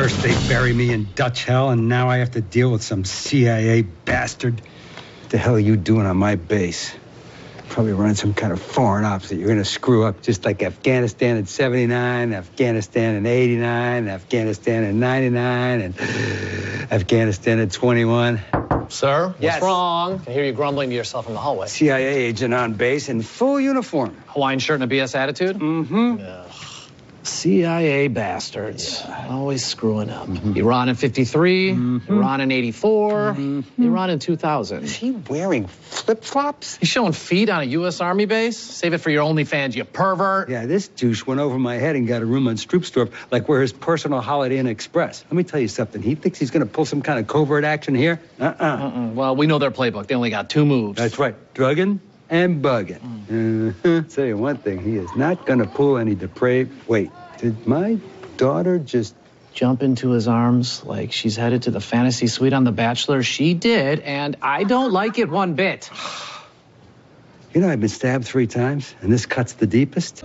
First they bury me in Dutch hell, and now I have to deal with some CIA bastard. What the hell are you doing on my base? Probably running some kind of foreign ops that you're going to screw up, just like Afghanistan in 79, Afghanistan in 89, Afghanistan in 99, and Afghanistan in 21. Sir, Yes. what's wrong? I hear you grumbling to yourself in the hallway. CIA agent on base in full uniform. Hawaiian shirt and a BS attitude? Mm-hmm. CIA bastards. Always screwing up. Iran in 53, Iran in 84, Iran in 2000. Is he wearing flip-flops? You showing feet on a U.S. Army base? Save it for your OnlyFans, you pervert. Yeah, this douche went over my head and got a room on Stroopsdorf, like we're his personal Holiday Inn Express. Let me tell you something. He thinks he's going to pull some kind of covert action here? Well, we know their playbook. They only got 2 moves. That's right. Drugging and bugging. Tell you one thing. He is not going to pull any depraved... Wait, did my daughter just... Jump into his arms like she's headed to the fantasy suite on The Bachelor. She did, and I don't like it one bit. You know, I've been stabbed 3 times, and this cuts the deepest.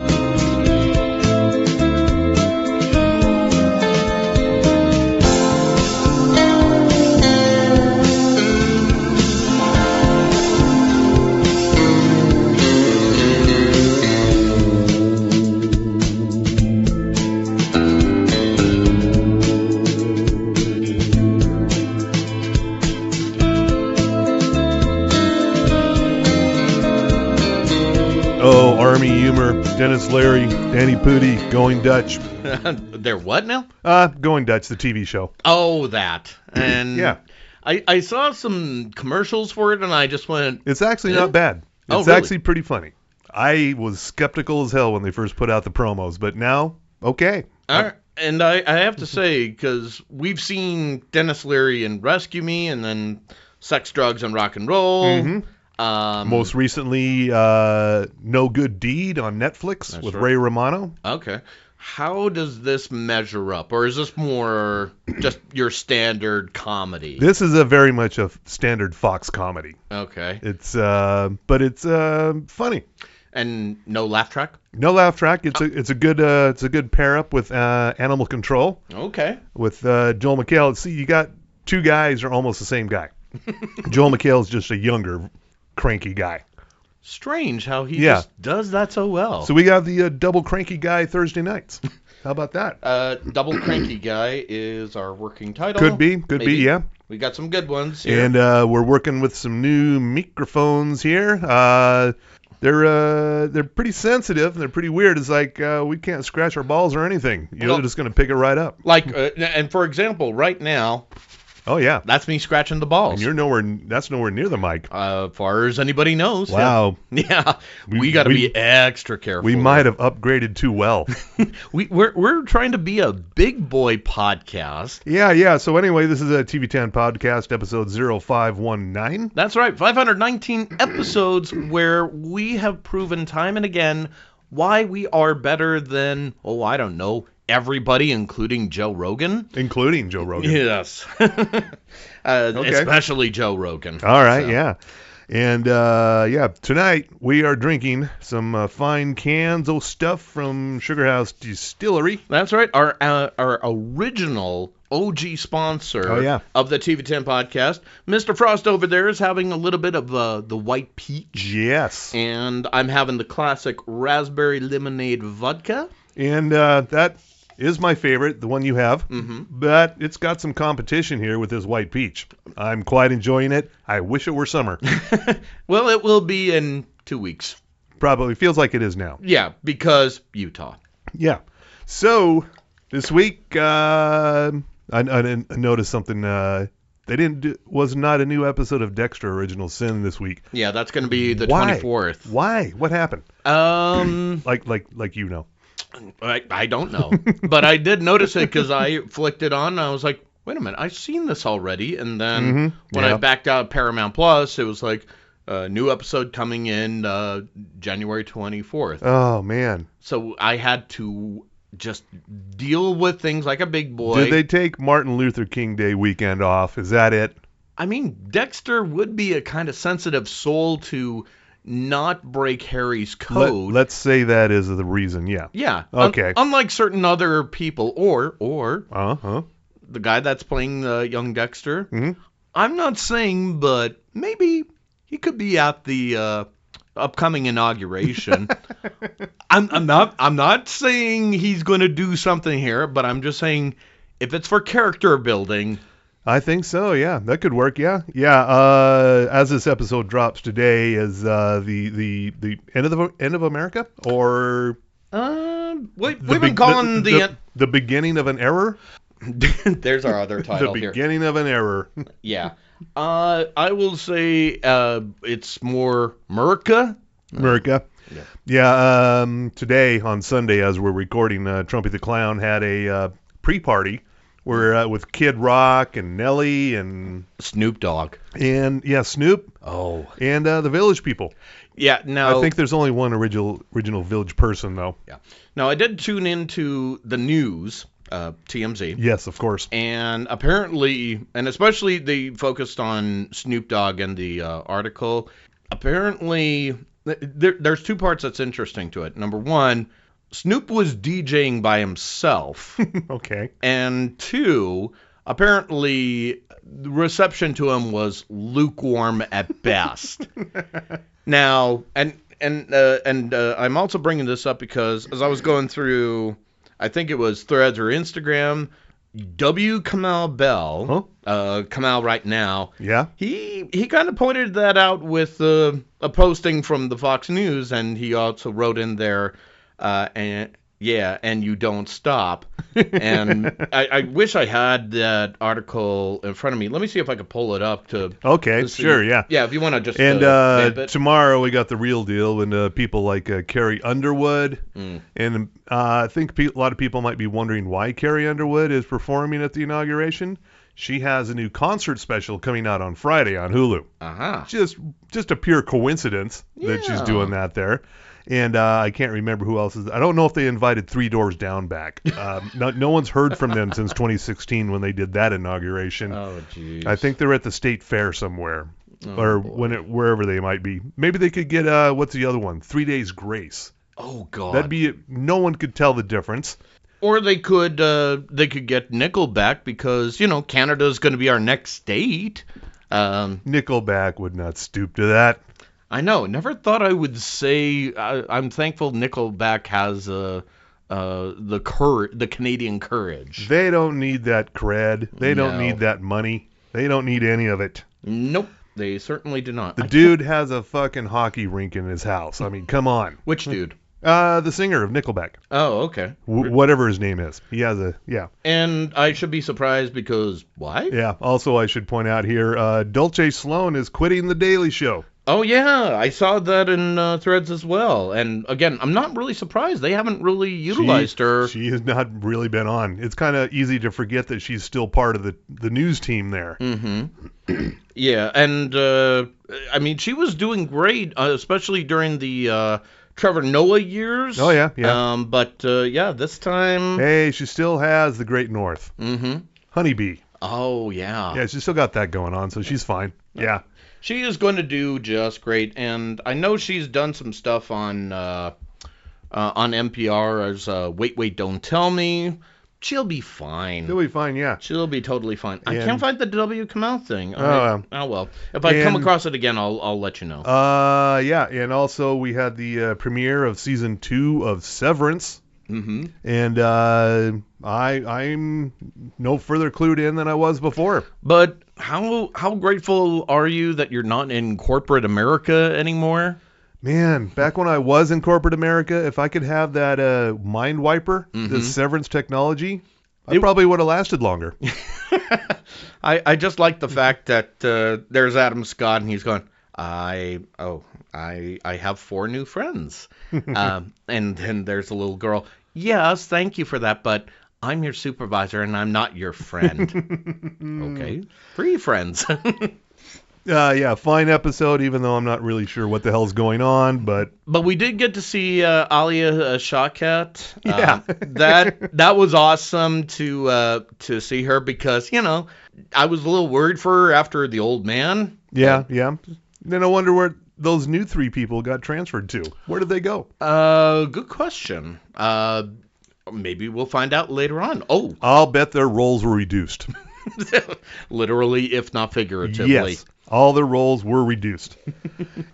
Army humor, Dennis Leary, Danny Pudi, Going Dutch. They're what now? Going Dutch, the TV show. Oh, that. And yeah. I saw some commercials for it, and I just went... It's actually not bad. It's really? actually pretty funny. I was skeptical as hell when they first put out the promos, but now, okay. And I have to say, because we've seen Dennis Leary in Rescue Me, and then Sex, Drugs, and Rock and Roll. Mm-hmm. Most recently, No Good Deed on Netflix with Ray Romano. Okay. How does this measure up? Or is this more just your standard comedy? This is very much a standard Fox comedy. Okay. But it's funny. And no laugh track? No laugh track. It's a good pair up with Animal Control. Okay. With Joel McHale. See, you got 2 guys who are almost the same guy. Joel McHale's just a younger, cranky guy. Strange how he just does that so well. So we got the double cranky guy Thursday nights. How about that? Double cranky guy is our working title. Could be, yeah. We got some good ones here. And we're working with some new microphones here. They're pretty sensitive and they're pretty weird. It's like we can't scratch our balls or anything. They're just going to pick it right up. Like, and for example, right now. Oh yeah, that's me scratching the balls. And that's nowhere near the mic. Far as anybody knows. Wow. Yeah, we got to be extra careful. We might have upgraded too well. We're trying to be a big boy podcast. Yeah. So anyway, this is a TV10 podcast, episode 0519. That's right, 519 episodes where we have proven time and again why we are better than, I don't know, everybody, including Joe Rogan. Including Joe Rogan. Yes. Especially Joe Rogan. All right, yeah. And, tonight we are drinking some fine cans of stuff from Sugar House Distillery. That's right. Our original OG sponsor of the TV10 podcast. Mr. Frost over there is having a little bit of the white peach. Yes. And I'm having the classic raspberry lemonade vodka. And that is my favorite, the one you have. Mm-hmm. But it's got some competition here with this white peach. I'm quite enjoying it. I wish it were summer. Well, it will be in 2 weeks. Probably. Feels like it is now. Yeah, because Utah. Yeah. So, this week, I noticed something. Was not a new episode of Dexter Original Sin this week. Yeah, that's going to be the 24th. Why? What happened? Like you know. I don't know. But I did notice it because I flicked it on and I was like, wait a minute, I've seen this already. And then when I backed out Paramount Plus, it was like a new episode coming in January 24th. Oh, man. So I had to just deal with things like a big boy. Did they take Martin Luther King Day weekend off? Is that it? I mean, Dexter would be a kind of sensitive soul to not break Harry's code. Let's say that is the reason, yeah. Yeah. Okay. Unlike certain other people, or the guy that's playing young Dexter. Mhm. I'm not saying, but maybe he could be at the upcoming inauguration. I'm not saying he's going to do something here, but I'm just saying if it's for character building. I think so. Yeah, that could work. Yeah. As this episode drops today, is the end of America, or We've been calling the beginning of an error. There's our other title The here. beginning of an error. Yeah. I will say it's more America. America. Yeah. Yeah. Today on Sunday, as we're recording, Trumpy the Clown had a pre-party where with Kid Rock and Nelly and Snoop Dogg. and yeah, Snoop Oh. and the Village People. Yeah. Now I think there's only one original Village person though. Yeah. Now I did tune into the news, TMZ. Yes, of course. And apparently, and especially they focused on Snoop Dogg in the article. Apparently, there's two parts that's interesting to it. Number one, Snoop was DJing by himself. Okay. And two, apparently, the reception to him was lukewarm at best. Now, and I'm also bringing this up because as I was going through, I think it was Threads or Instagram, W. Kamau Bell, Kamau right now, Yeah. he kind of pointed that out with a posting from the Fox News, and he also wrote in there, and you don't stop. And I wish I had that article in front of me. Let me see if I can pull it up to. Okay. to see. Sure. Yeah. Yeah, if you want to just. And vamp it. tomorrow we got the real deal, and people like Carrie Underwood, and I think a lot of people might be wondering why Carrie Underwood is performing at the inauguration. She has a new concert special coming out on Friday on Hulu. Uh-huh. Just a pure coincidence that she's Yeah. doing that there. And I can't remember who else is. I don't know if they invited Three Doors Down back. No one's heard from them since 2016 when they did that inauguration. Oh, jeez. I think they're at the state fair somewhere, Oh, or boy. wherever they might be. Maybe they could get what's the other one? 3 Days Grace. Oh God. That'd be no one could tell the difference. Or they could get Nickelback because Canada's going to be our next state. Nickelback would not stoop to that. I know. Never thought I would say I'm thankful Nickelback has the Canadian courage. They don't need that cred. They don't No. need that money. They don't need any of it. Nope, they certainly do not. The dude has a fucking hockey rink in his house. I mean, come on. Which dude? The singer of Nickelback, Oh, okay. whatever his name is. He has yeah. And I should be surprised because why? Yeah. Also, I should point out here, Dulce Sloan is quitting the Daily Show. Oh yeah, I saw that in Threads as well. And again, I'm not really surprised. They haven't really utilized her. She has not really been on. It's kind of easy to forget that she's still part of the news team there. Mm-hmm. Yeah, and I mean, she was doing great, especially during the Trevor Noah years. Oh, yeah. But yeah, this time. Hey, she still has the Great North. Mm-hmm. Honeybee. Oh yeah. Yeah, she's still got that going on, so she's fine. Yeah. She is going to do just great, and I know she's done some stuff on NPR as Wait, Don't Tell Me. She'll be fine. She'll be fine, yeah. She'll be totally fine. I And- can't find the W Kamau thing. Oh, Well. If I come and- across it again, I'll let you know. Yeah, and also we had the premiere of season 2 of Severance, Mm-hmm. and I'm no further clued in than I was before. But how grateful are you that you're not in corporate America anymore? Man, back when I was in corporate America, if I could have that mind wiper, the Severance technology, I probably would have lasted longer. I just like the fact that there's Adam Scott and he's going, I have 4 new friends. And then there's a little girl. Yes, thank you for that, but I'm your supervisor and I'm not your friend. Okay, 3 friends. Yeah, fine episode, even though I'm not really sure what the hell's going on, but But we did get to see Alia Shawkat. Yeah. That was awesome to see her because I was a little worried for her after The Old Man. yeah. Then I wonder where those new 3 people got transferred to. Where did they go? Good question. Maybe we'll find out later on. Oh, I'll bet their roles were reduced. literally, if not figuratively. Yes, all their roles were reduced.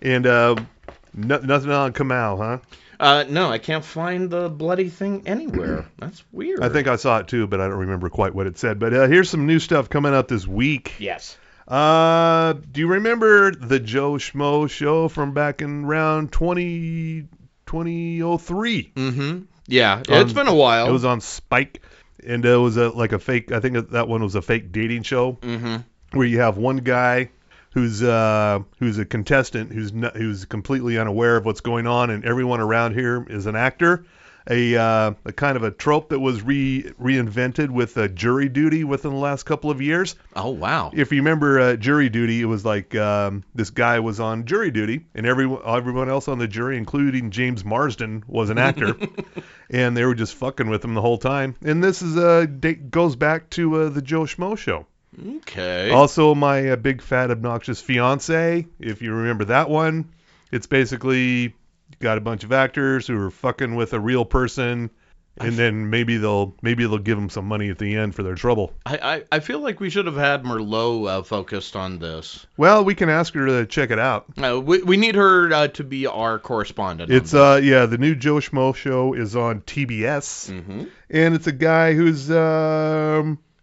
And nothing on Kamau, huh? No, I can't find the bloody thing anywhere. That's weird. I think I saw it too, but I don't remember quite what it said. But here's some new stuff coming up this week. Yes. Do you remember the Joe Schmo show from back in around 2003? Mm-hmm. Yeah, it's been a while. It was on Spike, and it was like a fake. I think that one was a fake dating show where you have one guy who's a contestant who's completely unaware of what's going on, and everyone around here is an actor. A kind of a trope that was reinvented with jury duty within the last couple of years. Oh, wow. If you remember jury duty, it was like this guy was on jury duty, and everyone else on the jury, including James Marsden, was an actor, and they were just fucking with him the whole time. And this is goes back to the Joe Schmo show. Okay. Also, my big fat obnoxious fiance. If you remember that one, it's basically got a bunch of actors who are fucking with a real person, and then maybe they'll give them some money at the end for their trouble. I feel like we should have had Merlot focused on this. Well, we can ask her to check it out. We need her to be our correspondent. It's the new Joe Schmo show is on TBS, and it's a guy who's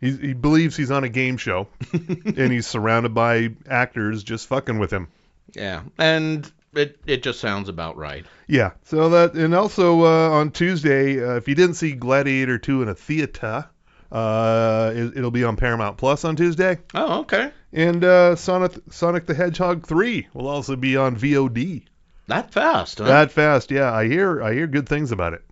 he believes he's on a game show, and he's surrounded by actors just fucking with him. Yeah, and it just sounds about right. Yeah. So that, and also on Tuesday, if you didn't see Gladiator 2 in a theater, it'll be on Paramount Plus on Tuesday. Oh, okay. And Sonic the Hedgehog 3 will also be on VOD. That fast, huh? That fast, yeah. I hear good things about it.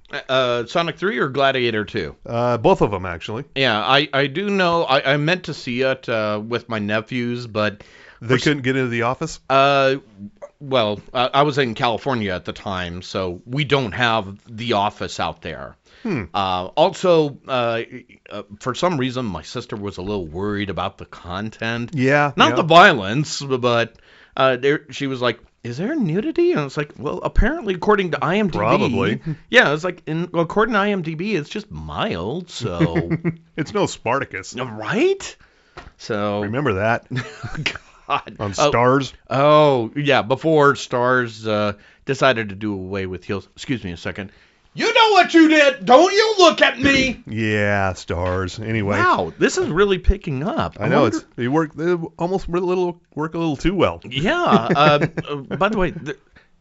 Sonic 3 or Gladiator 2? Both of them, actually. Yeah, I do know. I meant to see it with my nephews, but they couldn't get into the office? Well, I was in California at the time, so we don't have the office out there. Also, for some reason, my sister was a little worried about the content. Yeah. Not the violence, but she was like, is there nudity? And it's like, well, apparently, according to IMDb. Probably. Yeah, it's like, according to IMDb, it's just mild, so. It's no Spartacus. Right? So. Remember that. God. On Stars. Oh, yeah, before Stars decided to do away with heels. Excuse me a second. You know what you did! Don't you look at me! Yeah, Stars. Anyway. Wow, this is really picking up. I know they almost work a little too well. Yeah. By the way,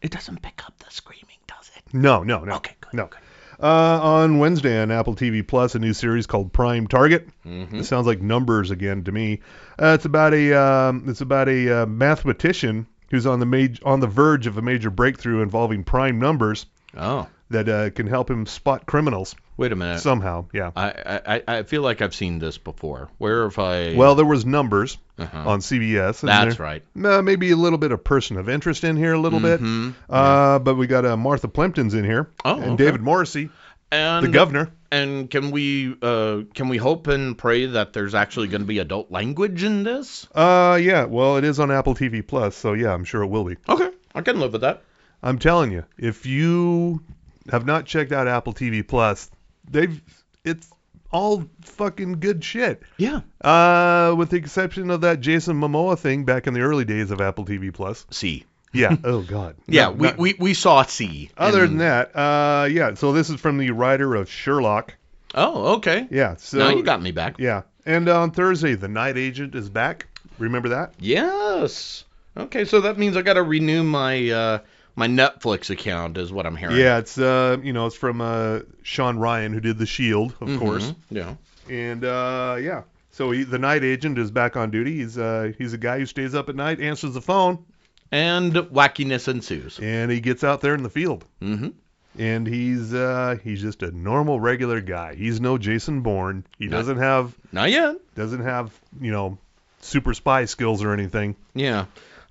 it doesn't pick up the screaming, does it? No. Okay, good. No. Good. On Wednesday on Apple TV Plus, a new series called Prime Target. It sounds like Numbers again to me. It's about a mathematician who's on the verge of a major breakthrough involving prime numbers. Oh. That can help him spot criminals. Wait a minute. Somehow, yeah. I feel like I've seen this before. Where have I? Well, there was Numbers on CBS. That's right. Maybe a little bit of Person of Interest in here, a little bit. But we got Martha Plimpton's in here. Oh, and David Morrissey, the governor. And can we hope and pray that there's actually going to be adult language in this? Yeah. Well, it is on Apple TV Plus, so yeah, I'm sure it will be. Okay, I can live with that. I'm telling you, if you have not checked out Apple TV Plus, it's all fucking good shit. Yeah. With the exception of that Jason Momoa thing back in the early days of Apple TV Plus. C. Yeah. Oh God. Yeah. We saw C. Other than that, yeah. So this is from the writer of Sherlock. Oh, okay. Yeah. So now you got me back. Yeah. And on Thursday, The Night Agent is back. Remember that? Yes. Okay. So that means I got to renew my my Netflix account, is what I'm hearing. Yeah. It's it's from Sean Ryan, who did The Shield, of course. Yeah. And yeah. So the Night Agent is back on duty. He's a guy who stays up at night, answers the phone. And wackiness ensues. And he gets out there in the field. Mm-hmm. And he's just a normal, regular guy. He's no Jason Bourne. He doesn't have... Not yet. Doesn't have, super spy skills or anything. Yeah.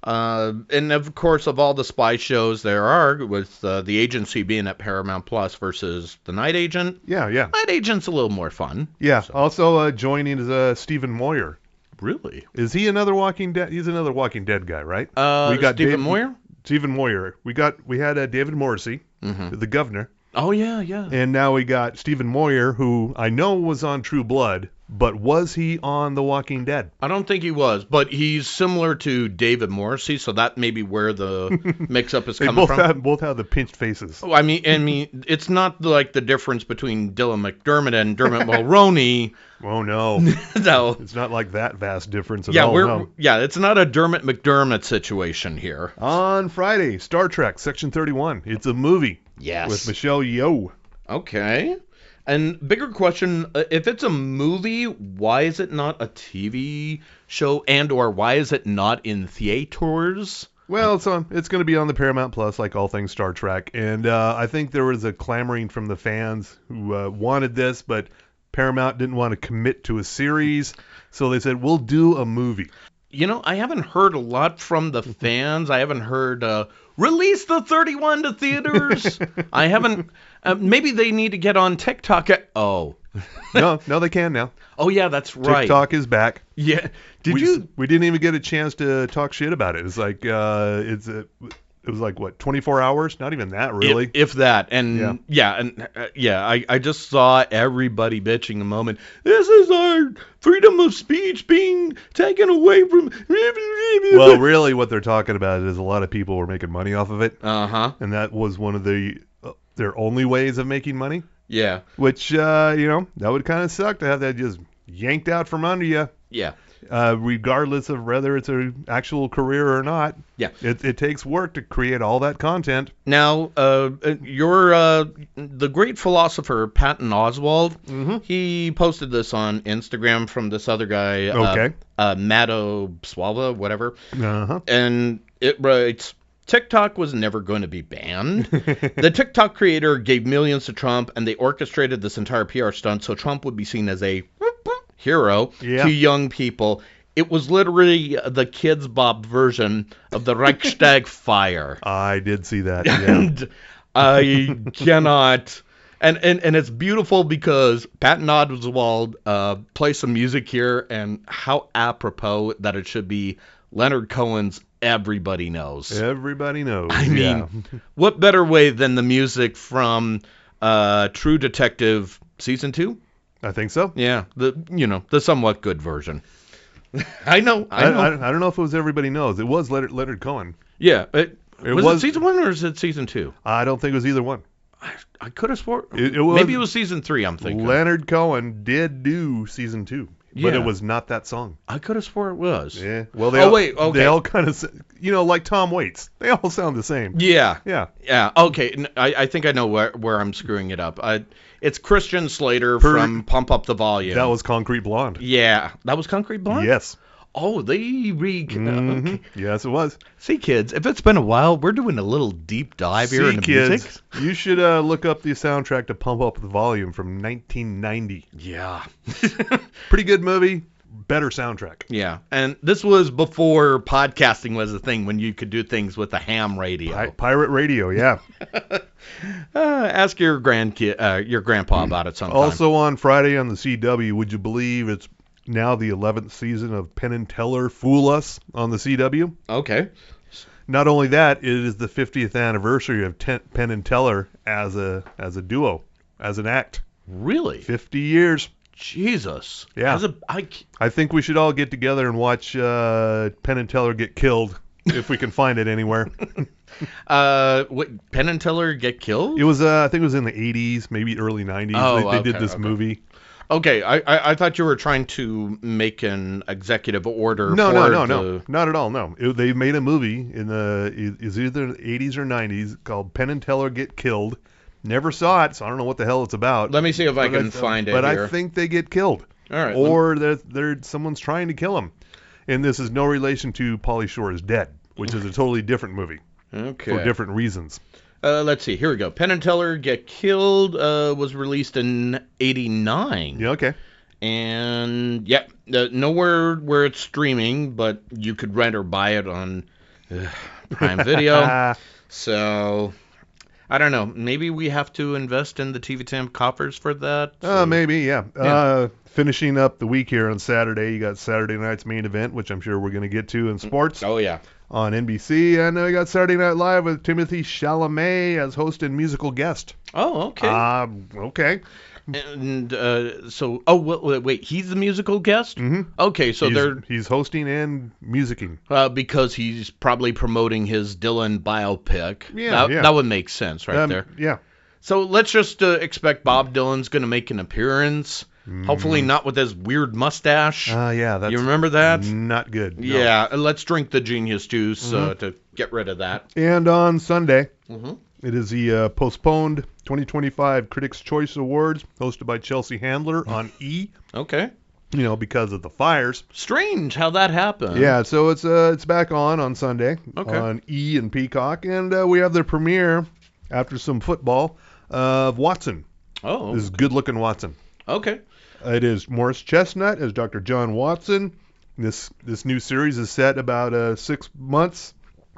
And of course, of all the spy shows there are, with the agency being at Paramount Plus versus the Night Agent. Yeah. Night Agent's a little more fun. Yeah. So. Also joining is Stephen Moyer. Really? Is he another Walking Dead? He's another Walking Dead guy, right? We got Stephen Moyer? Stephen Moyer. We had David Morrissey, the governor. Oh, yeah, yeah. And now we got Stephen Moyer, who I know was on True Blood, but was he on The Walking Dead? I don't think he was, but he's similar to David Morrissey, so that may be where the mix-up is coming from. Both have the pinched faces. I mean, it's not like the difference between Dylan McDermott and Dermot Mulroney. Oh, no. No. It's not like that vast difference at all. No. It's not a Dermot McDermott situation here. On Friday, Star Trek Section 31. It's a movie. Yes. With Michelle Yeoh. Okay. And bigger question, if it's a movie, why is it not a TV show, and or why is it not in theaters? Well, it's going to be on the Paramount Plus, like all things Star Trek. And I think there was a clamoring from the fans who wanted this, but Paramount didn't want to commit to a series, so they said, we'll do a movie. You know, I haven't heard a lot from the fans. I haven't heard, release the 31 to theaters. I haven't, maybe they need to get on TikTok. No, they can now. Oh, yeah, that's right. TikTok is back. Yeah. We didn't even get a chance to talk shit about it. It's like, it was like, what, 24 hours? Not even that, really. If that. And, I just saw everybody bitching a moment. This is our freedom of speech being taken away from... Well, really, what they're talking about is a lot of people were making money off of it. Uh-huh. And that was one of their only ways of making money. Yeah. Which, that would kind of suck to have that just yanked out from under you. Yeah. Regardless of whether it's an actual career or not. Yeah. It takes work to create all that content. Now, the great philosopher Patton Oswalt, he posted this on Instagram from this other guy, Matto Swalva, whatever. Uh-huh. And it writes, TikTok was never going to be banned. The TikTok creator gave millions to Trump, and they orchestrated this entire PR stunt so Trump would be seen as a hero to young people. It was literally the Kids Bop version of the Reichstag fire. I did see that. Yeah. And I cannot. And it's beautiful because Patton Oswalt plays some music here, and how apropos that it should be Leonard Cohen's Everybody Knows. Everybody knows. I mean, what better way than the music from True Detective Season 2? I think so. Yeah, the somewhat good version. I know. I don't know if it was Everybody Knows. It was Leonard Cohen. Yeah. Was it Season 1 or is it Season 2? I don't think it was either one. I could have sworn. Maybe it was Season 3, I'm thinking. Leonard Cohen did do Season 2. But it was not that song. I could have sworn it was. Yeah. Well, okay. They all kind of, like Tom Waits. They all sound the same. Yeah. Yeah. Yeah. Okay. I think I know where I'm screwing it up. It's Christian Slater from Pump Up the Volume. That was Concrete Blonde. Yeah. That was Concrete Blonde? Yes. Oh, they okay. Yes, it was. See, kids, if it's been a while, we're doing a little deep dive here into music. You should look up the soundtrack to Pump Up the Volume from 1990. Yeah. Pretty good movie. Better soundtrack. Yeah. And this was before podcasting was a thing, when you could do things with a ham radio. Pirate radio, yeah. Ask your grandpa about it sometime. Also on Friday on the CW, would you believe it's now the 11th season of Penn and Teller Fool Us on the CW? Okay. Not only that, it is the 50th anniversary of Penn and Teller as a duo, as an act. Really? 50 years. Jesus. Yeah. I think we should all get together and watch Penn and Teller get killed, if we can find it anywhere. Penn and Teller get killed? It was, I think it was in the 80s, maybe early 90s. Oh, they did this movie. Okay, I thought you were trying to make an executive order. No, not at all. No, they made a movie in is either the 80s or 90s called Penn and Teller Get Killed. Never saw it, so I don't know what the hell it's about. Let me see if I can find it. But here. I think they get killed. All right. Or someone's trying to kill them, and this is no relation to Pauly Shore is Dead, which is a totally different movie. Okay. For different reasons. Let's see. Here we go. Penn and Teller Get Killed was released in 89. Yeah, okay. And, nowhere where it's streaming, but you could rent or buy it on Prime Video. So, I don't know. Maybe we have to invest in the TV Time coffers for that. Maybe, yeah. Finishing up the week here on Saturday, you got Saturday night's main event, which I'm sure we're going to get to in sports. Oh, yeah. on NBC. And we got Saturday Night Live with Timothy Chalamet as host and musical guest. Oh, okay. Okay. And wait, he's the musical guest? Mm-hmm. Okay, so he's hosting and musicking. Because he's probably promoting his Dylan biopic. Yeah, that would make sense right there. Yeah. So let's just expect Bob Dylan's going to make an appearance. Hopefully not with his weird mustache. Yeah. That's you remember that? Not good. No. Yeah, let's drink the genius juice to get rid of that. And on Sunday, Mm-hmm. it is the postponed 2025 Critics' Choice Awards, hosted by Chelsea Handler on E. Okay. Because of the fires. Strange how that happened. Yeah, so it's back on Sunday on E and Peacock, and we have the premiere after some football of Watson. Oh. This is good-looking Watson. Okay. It is Morris Chestnut as Dr. John Watson. This new series is set about 6 months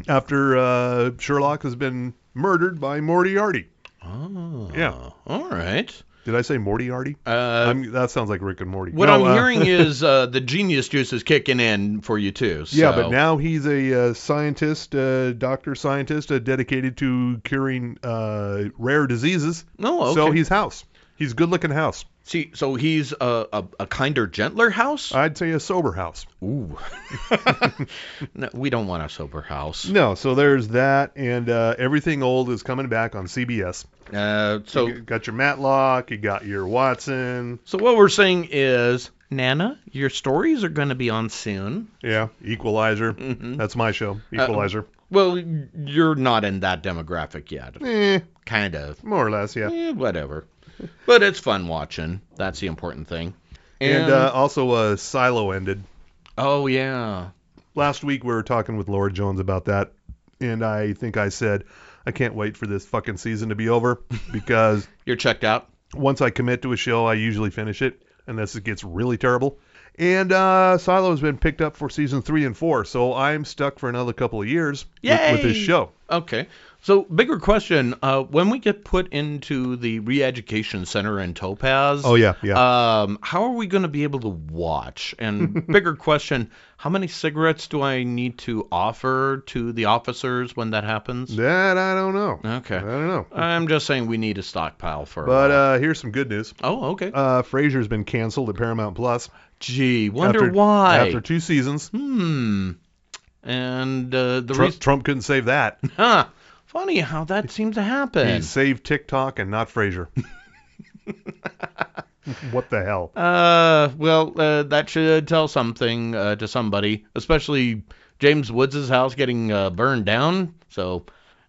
after Sherlock has been murdered by Moriarty. Oh. Yeah. All right. Did I say Moriarty? That sounds like Rick and Morty. What I'm hearing is the genius juice is kicking in for you too. So. Yeah, but now he's a scientist, doctor scientist, dedicated to curing rare diseases. Oh, okay. So he's House. He's good-looking House. See, so he's a kinder, gentler House? I'd say a sober House. Ooh. No, we don't want a sober House. No, so there's that, and Everything Old is coming back on CBS. So You got your Matlock, you got your Watson. So what we're saying is, Nana, your stories are going to be on soon. Yeah, Equalizer. Mm-hmm. That's my show, Equalizer. Well, you're not in that demographic yet. Kind of. More or less, yeah. Whatever. But it's fun watching. That's the important thing. And also Silo ended. Oh, yeah. Last week we were talking with Laura Jones about that, and I think I said, I can't wait for this fucking season to be over, because You're checked out? once I commit to a show, I usually finish it, unless it gets really terrible. And Silo has been picked up for season 3 and 4, so I'm stuck for another couple of years with this show. Okay. So, bigger question. When we get put into the re-education center in Topaz, Oh, yeah. how are we going to be able to watch? And bigger question, how many cigarettes do I need to offer to the officers when that happens? That I don't know. Okay. I don't know. I'm just saying we need a stockpile for But here's some good news. Oh, okay. Frasier's been canceled at Paramount Plus. Gee, wonder why. After 2 seasons. And the Trump couldn't save that. Huh. Funny how that seems to happen. He saved TikTok and not Frasier. What the hell? That should tell something to somebody, especially James Woods' house getting burned down. So,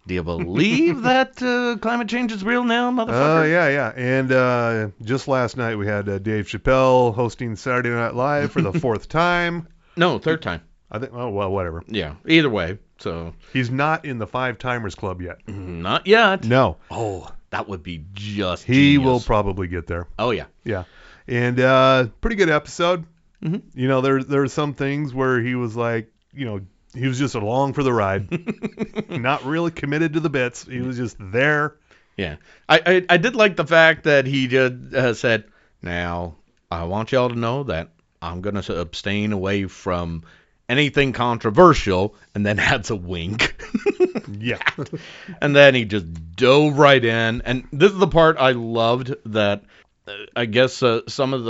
do you believe that climate change is real now, motherfucker? Yeah. And just last night we had Dave Chappelle hosting Saturday Night Live for the 4th time. No, 3rd time. I think. Oh well, whatever. Yeah. Either way. So he's not in the 5-timers club yet. Not yet. No. Oh, that would be just. He genius. will probably get there. Oh yeah. Yeah. And pretty good episode. Mm-hmm. There are some things where he was like, he was just along for the ride, not really committed to the bits. He was just there. Yeah. I did like the fact that he just said, now I want y'all to know that I'm gonna abstain away from anything controversial, and then adds a wink. Yeah. And then he just dove right in. And this is the part I loved, that I guess some of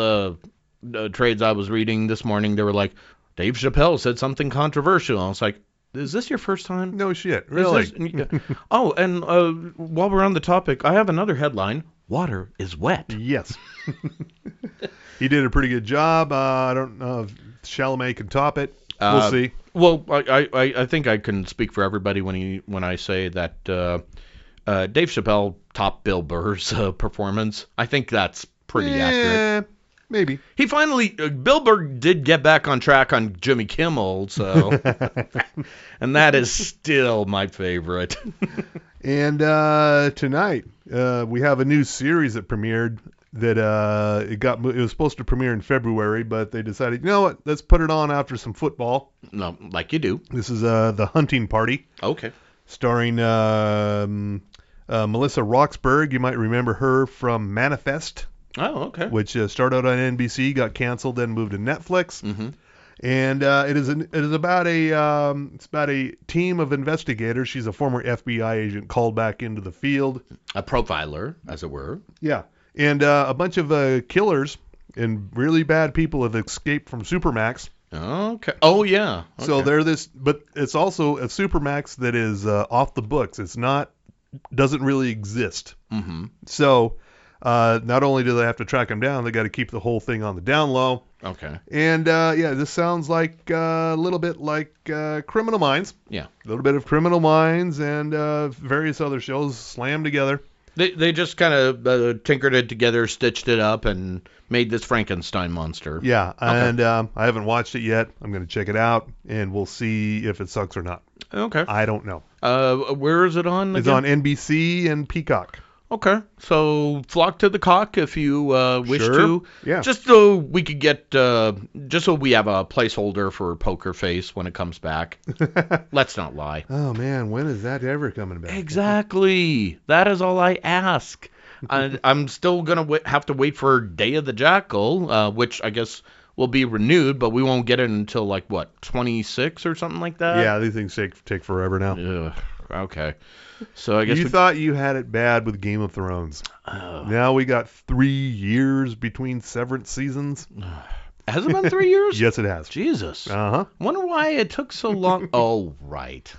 the trades I was reading this morning, they were like, Dave Chappelle said something controversial. I was like, is this your first time? No shit. Really? Oh, and while we're on the topic, I have another headline. Water is wet. Yes. He did a pretty good job. I don't know if Chalamet can top it. We'll see. Well, I think I can speak for everybody when I say that Dave Chappelle topped Bill Burr's performance. I think that's pretty accurate. Maybe. He finally, Bill Burr did get back on track on Jimmy Kimmel, so, and that is still my favorite. And tonight we have a new series that premiered. That it was supposed to premiere in February, but they decided, you know what, let's put it on after some football. No, like you do. This is The Hunting Party. Okay. Starring Melissa Roxburgh. You might remember her from Manifest. Oh, okay. Which started out on NBC, got canceled, then moved to Netflix. Mm-hmm. And it is about a team of investigators. She's a former FBI agent called back into the field. A profiler, as it were. Yeah. And a bunch of killers and really bad people have escaped from Supermax. Okay. Oh, yeah. Okay. So they're but it's also a Supermax that is off the books. Doesn't really exist. Mm-hmm. So not only do they have to track them down, they got to keep the whole thing on the down low. Okay. And this sounds like a little bit like Criminal Minds. Yeah. A little bit of Criminal Minds and various other shows slammed together. They just kind of tinkered it together, stitched it up, and made this Frankenstein monster. Yeah, Okay. and I haven't watched it yet. I'm going to check it out, and we'll see if it sucks or not. Okay. I don't know. Where is it on? It's again? on NBC and Peacock. Okay, so flock to the cock if you wish Sure. to. Yeah. Just so we could get, just so we have a placeholder for Poker Face when it comes back. Let's not lie. Oh, man, when is that ever coming back? Exactly. That is all I ask. I'm still going to have to wait for Day of the Jackal, which I guess will be renewed, but we won't get it until, 26 or something like that? Yeah, these things take forever now. Ugh, okay. So I guess You thought you had it bad with Game of Thrones. Now we got 3 years between Severance seasons. Has it been 3 years? Yes, it has. Jesus. Uh-huh. Wonder why it took so long. Oh, right.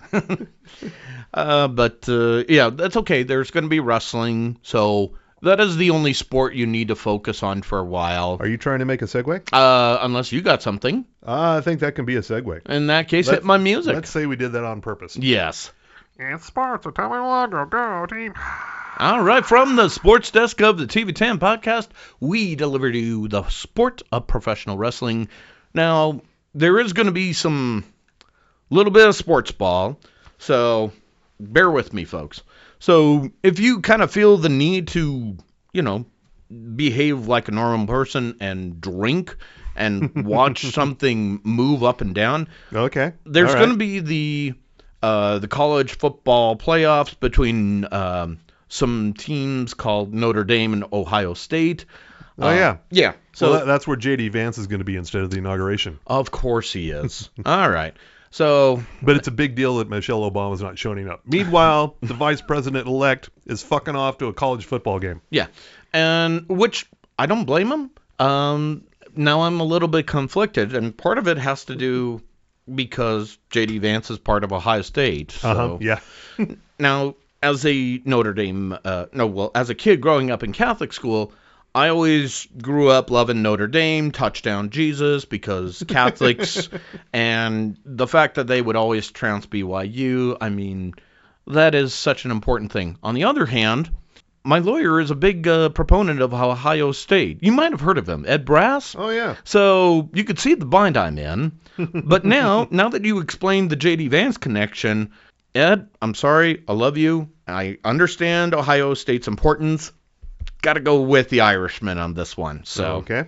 But that's okay. There's going to be wrestling, so that is the only sport you need to focus on for a while. Are you trying to make a segue? Unless you got something. I think that can be a segue. In that case, hit my music. Let's say we did that on purpose. Yes. It's sports, so tell me what, go team. All right, from the sports desk of the TV10 podcast, we deliver to you the sport of professional wrestling. Now, there is going to be some little bit of sports ball, so bear with me, folks. So if you kind of feel the need to, behave like a normal person and drink and watch something move up and down, Okay. there's All going to right. be the college football playoffs between some teams called Notre Dame and Ohio State. Oh, yeah. Yeah. So So that's where J.D. Vance is going to be instead of the inauguration. of course he is. All right. So But it's a big deal that Michelle Obama's not showing up. Meanwhile, the vice president-elect is fucking off to a college football game. yeah, and which I don't blame him. Now I'm a little bit conflicted, and part of it has to do because J.D. Vance is part of Ohio State. So Yeah. now, as a Notre Dame, as a kid growing up in Catholic school, I always grew up loving Notre Dame, touchdown Jesus, because Catholics, and the fact that they would always trounce BYU, I mean, that is such an important thing. On the other hand, my lawyer is a big proponent of Ohio State. You might have heard of him, Ed Brass. Oh, yeah. So you could see the bind I'm in. But now that you explained the J.D. Vance connection, Ed, I'm sorry, I love you. I understand Ohio State's importance. Got to go with the Irishman on this one. So Okay.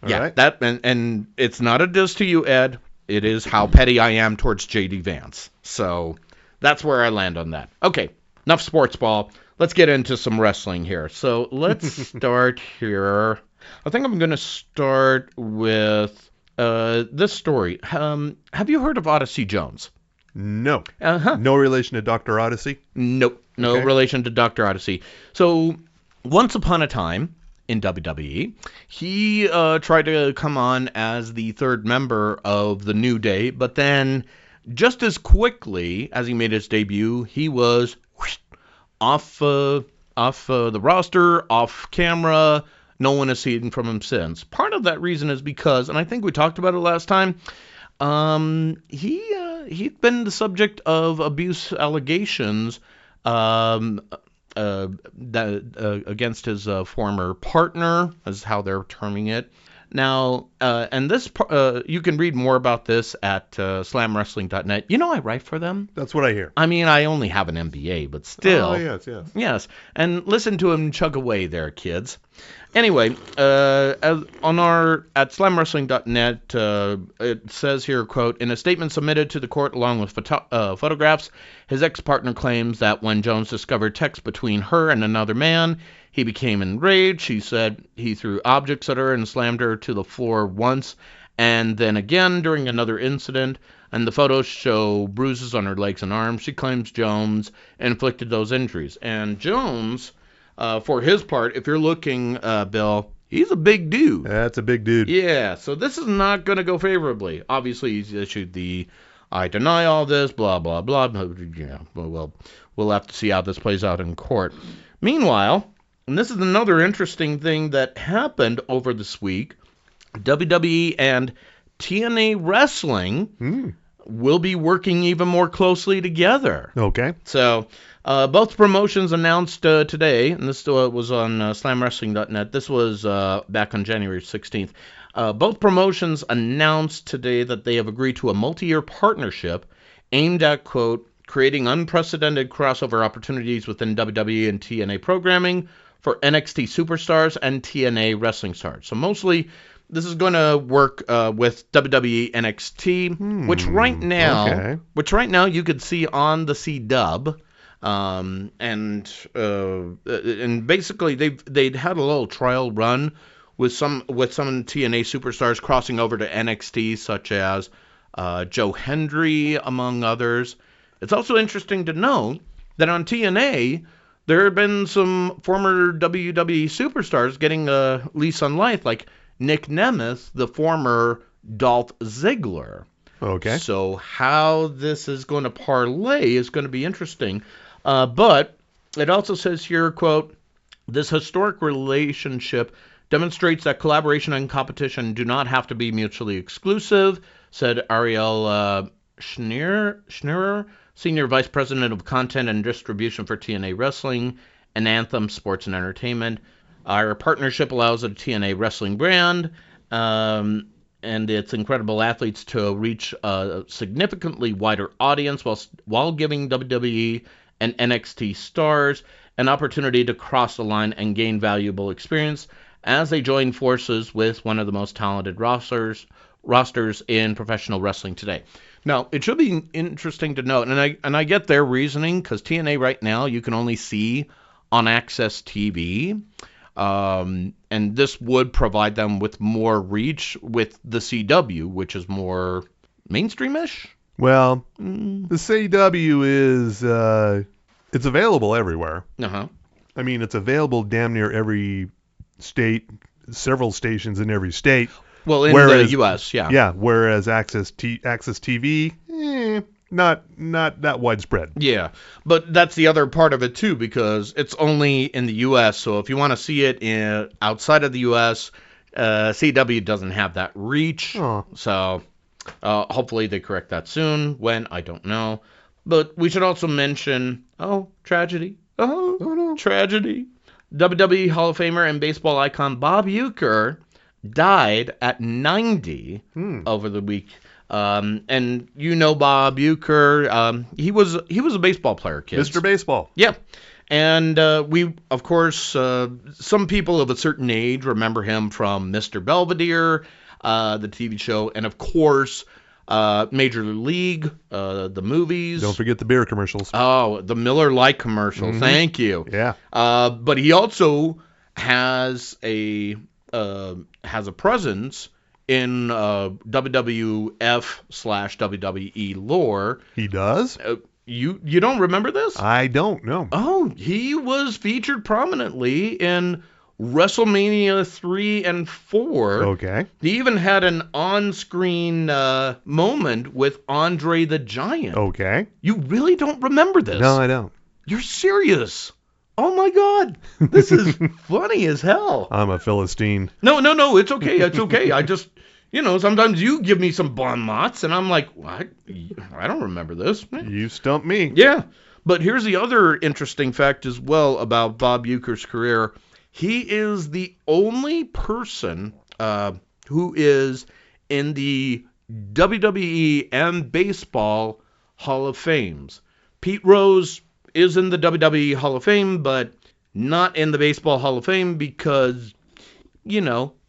All yeah, right. that and it's not a diss to you, Ed. It is how petty I am towards J.D. Vance. So that's where I land on that. Okay, enough sports ball. Let's get into some wrestling here. So let's start here. I think I'm going to start with this story. Have you heard of Odyssey Jones? No. Uh-huh. No relation to Dr. Odyssey? Nope. No Okay. relation to Dr. Odyssey. So once upon a time in WWE, he tried to come on as the third member of the New Day, but then just as quickly as he made his debut, he was off the roster, off camera. No one has seen from him since. Part of that reason is because, and I think we talked about it last time, he'd been the subject of abuse allegations against his former partner, is how they're terming it. Now, and this, you can read more about this at slamwrestling.net. You know I write for them. That's what I hear. I mean, I only have an MBA, but still. Oh, yes, yes. Yes, and listen to him chug away there, kids. Anyway, at slamwrestling.net, it says here, quote, in a statement submitted to the court along with photographs, his ex-partner claims that when Jones discovered text between her and another man, he became enraged. She said he threw objects at her and slammed her to the floor once, and then again during another incident. And the photos show bruises on her legs and arms. She claims Jones inflicted those injuries. And Jones, for his part, if you're looking, Bill, he's a big dude. That's a big dude. Yeah, so this is not going to go favorably. Obviously, he's issued the I deny all this, blah, blah, blah. Yeah, well, we'll have to see how this plays out in court. Meanwhile, and this is another interesting thing that happened over this week, WWE and TNA Wrestling will be working even more closely together. Okay. So both promotions announced today, and this was on slamwrestling.net. This was back on January 16th. Both promotions announced today that they have agreed to a multi-year partnership aimed at, quote, creating unprecedented crossover opportunities within WWE and TNA programming for NXT superstars and TNA wrestling stars. So mostly this is going to work with WWE NXT, which right now you could see on the C-Dub. And basically they'd had a little trial run with some TNA superstars crossing over to NXT, such as Joe Hendry, among others. It's also interesting to note that on TNA, there have been some former WWE superstars getting a lease on life, like Nick Nemeth, the former Dolph Ziggler. Okay. So how this is going to parlay is going to be interesting. But it also says here, quote, this historic relationship demonstrates that collaboration and competition do not have to be mutually exclusive, said Ariel Schneerer, Senior Vice President of Content and Distribution for TNA Wrestling and Anthem Sports and Entertainment. Our partnership allows the TNA Wrestling brand and its incredible athletes to reach a significantly wider audience while giving WWE and NXT stars an opportunity to cross the line and gain valuable experience as they join forces with one of the most talented rosters in professional wrestling today. Now, it should be interesting to note, and I get their reasoning, because TNA right now you can only see on Access TV, and this would provide them with more reach with the CW, which is more mainstream-ish. Well, the CW is it's available everywhere. Uh-huh. I mean, it's available damn near every state, several stations in every state. Well, in the U.S., yeah. Yeah, whereas Access TV, not that widespread. Yeah, but that's the other part of it, too, because it's only in the U.S., so if you want to see it outside of the U.S., CW doesn't have that reach. Oh. So hopefully they correct that soon. When, I don't know. But we should also mention, tragedy. Oh, no. Tragedy. WWE Hall of Famer and baseball icon Bob Uecker died at 90 over the week. And you know Bob Uecker, he was a baseball player, kids. Mr. Baseball. Yeah. And we, of course, some people of a certain age remember him from Mr. Belvedere, the TV show, and of course, Major League, the movies. Don't forget the beer commercials. Oh, the Miller Lite commercial. Thank you. Yeah. But he also has a presence in WWF/WWE lore. He does? You don't remember this? I don't know. Oh, he was featured prominently in WrestleMania 3 and 4. Okay. He even had an on-screen moment with Andre the Giant. Okay. You really don't remember this? No, I don't. You're serious? Oh my God, this is funny as hell. I'm a Philistine. No, it's okay. It's okay. I just, sometimes you give me some bon mots, and I'm like, what? I don't remember this. You stumped me. Yeah, but here's the other interesting fact as well about Bob Uecker's career. He is the only person who is in the WWE and Baseball Hall of Fames. Pete Rose is in the WWE Hall of Fame, but not in the Baseball Hall of Fame because,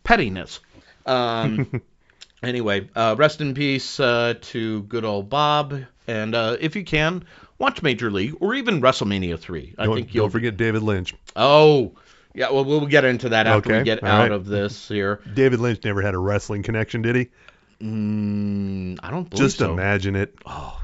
pettiness. Anyway, rest in peace to good old Bob. And if you can, watch Major League or even WrestleMania 3. Don't forget David Lynch. Oh, yeah, well, we'll get into that after we get out of this here. David Lynch never had a wrestling connection, did he? I don't believe Just so. imagine it. Oh,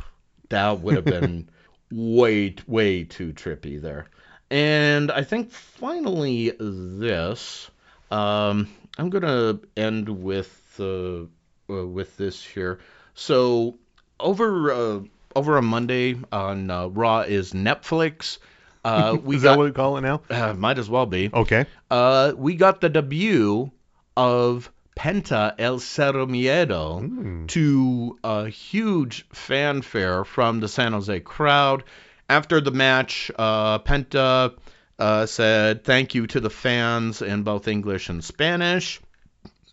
that would have been way too trippy there. And I think finally this, I'm gonna end with this here. So over a Monday on Raw is Netflix. We Is that got what we call it now? might as well be. Okay. We got the debut of Penta El Cero Miedo to a huge fanfare from the San Jose crowd. After the match, Penta said thank you to the fans in both English and Spanish.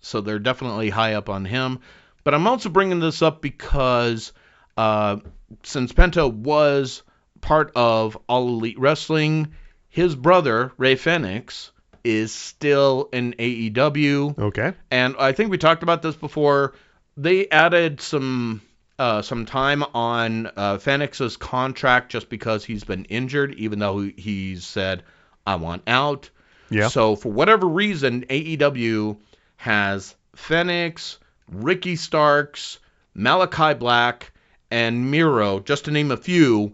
So they're definitely high up on him. But I'm also bringing this up because since Penta was part of All Elite Wrestling, his brother, Rey Fenix, is still in AEW. Okay. And I think we talked about this before. They added some time on Fenix's contract just because he's been injured, even though he's said, I want out. Yeah. So for whatever reason, AEW has Fenix, Ricky Starks, Malachi Black, and Miro, just to name a few,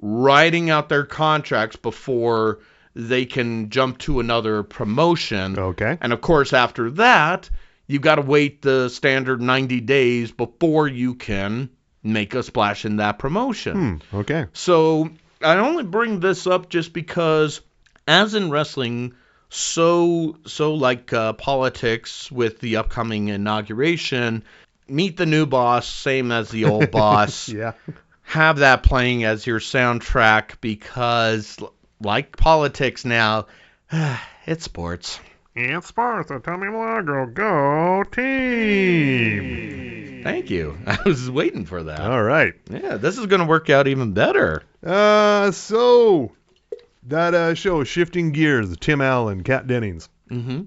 riding out their contracts before they can jump to another promotion. Okay. And of course, after that, you've got to wait the standard 90 days before you can make a splash in that promotion. Okay. So I only bring this up just because, as in wrestling, so like politics with the upcoming inauguration, meet the new boss, same as the old boss. Yeah. Have that playing as your soundtrack because, like politics now, it's sports. It's Sparta, Tommy Milagro, go team! Thank you. I was waiting for that. All right. Yeah, this is going to work out even better. So that show, Shifting Gears, Tim Allen, Kat Dennings. Mm-hmm.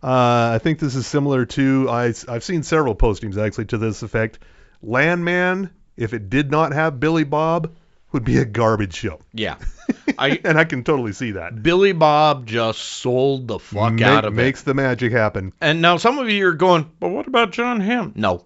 I think this is similar to, I've seen several postings actually to this effect. Landman, if it did not have Billy Bob, would be a garbage show. Yeah. And I can totally see that. Billy Bob just sold the fuck out of it. Makes the magic happen. And now some of you are going, but what about John Hamm? No,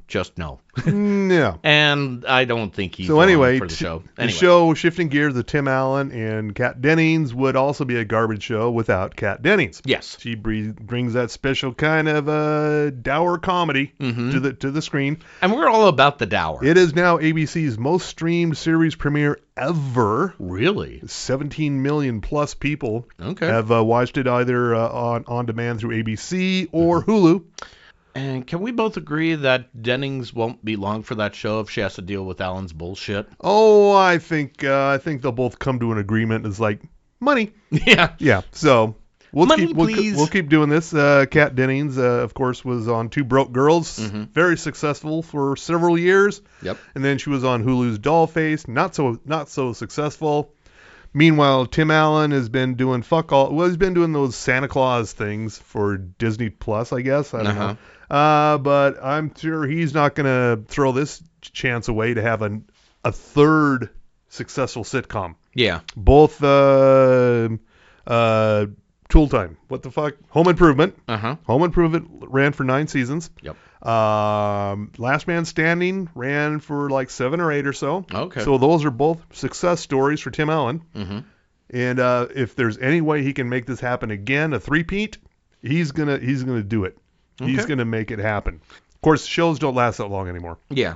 just no. Yeah. And I don't think he's So anyway, for the show. The show Shifting Gears of Tim Allen and Kat Dennings would also be a garbage show without Kat Dennings. Yes. She brings that special kind of dour comedy to the screen. And we're all about the dour. It is now ABC's most streamed series premiere ever. Really? 17 million plus people Okay. have watched it either on demand through ABC or Hulu. And can we both agree that Dennings won't be long for that show if she has to deal with Allen's bullshit? Oh, I think they'll both come to an agreement. It's like money. Yeah. Yeah. So Money, please. we'll keep doing this. Kat Dennings, of course, was on Two Broke Girls, very successful for several years. Yep. And then she was on Hulu's Dollface, not so successful. Meanwhile, Tim Allen has been doing fuck all. Well, he's been doing those Santa Claus things for Disney Plus, I guess. I don't know. But I'm sure he's not going to throw this chance away to have a third successful sitcom. Yeah. Both Tool Time. What the fuck? Home Improvement. Home Improvement ran for 9 seasons. Yep. Last Man Standing ran for like 7 or 8 or so. Okay. So those are both success stories for Tim Allen. And if there's any way he can make this happen again, a three-peat, he's gonna do it. Okay. He's gonna make it happen. Of course, shows don't last that long anymore. Yeah.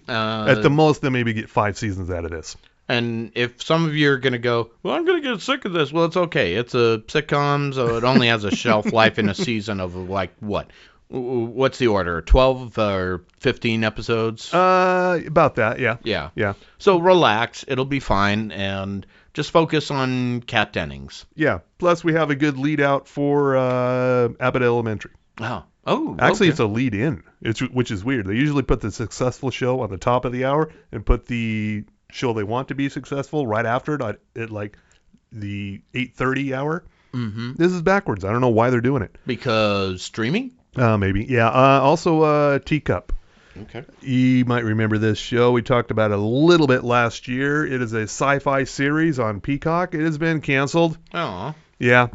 At the most, they maybe get 5 seasons out of this. And if some of you are going to go, well, I'm going to get sick of this. Well, it's okay. It's a sitcom, so it only has a shelf life in a season of like what? What's the order? 12 or 15 episodes? About that, yeah. Yeah. Yeah. So relax. It'll be fine. And just focus on Kat Dennings. Yeah. Plus, we have a good lead out for Abbott Elementary. Oh, Actually, okay. it's a lead in, which is weird. They usually put the successful show on the top of the hour and put the show they want to be successful right after it at like the 8:30 hour. This is backwards. I don't know why they're doing it. Because streaming? Maybe. Yeah. Also, Teacup. Okay. You might remember this show. We talked about it a little bit last year. It is a sci-fi series on Peacock. It has been canceled. Oh. Yeah.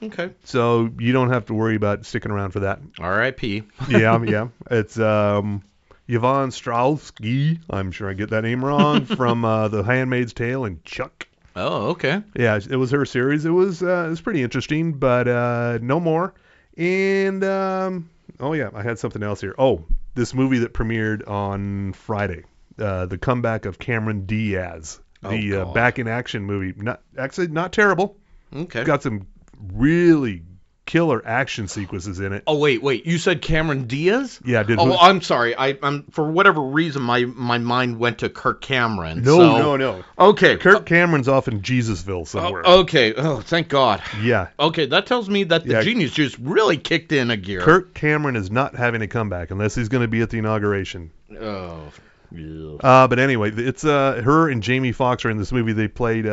Okay. So you don't have to worry about sticking around for that. R.I.P. Yeah. It's Yvonne Strahovski. I'm sure I get that name wrong. From The Handmaid's Tale and Chuck. Oh, okay. Yeah, it was her series. It was pretty interesting, but no more. And I had something else here. Oh, this movie that premiered on Friday, the comeback of Cameron Diaz, the Back in Action movie. Not terrible. Okay. Got some really killer action sequences in it. Oh, wait. You said Cameron Diaz? Yeah, did. Oh, I'm sorry. I'm for whatever reason my mind went to Kirk Cameron. No. Okay. Kirk Cameron's off in Jesusville somewhere. Okay. Oh, thank God. Yeah. Okay, that tells me that the genius juice really kicked in a gear. Kirk Cameron is not having a comeback unless he's going to be at the inauguration. Oh. Yeah. But anyway, it's her and Jamie Foxx are in this movie. They played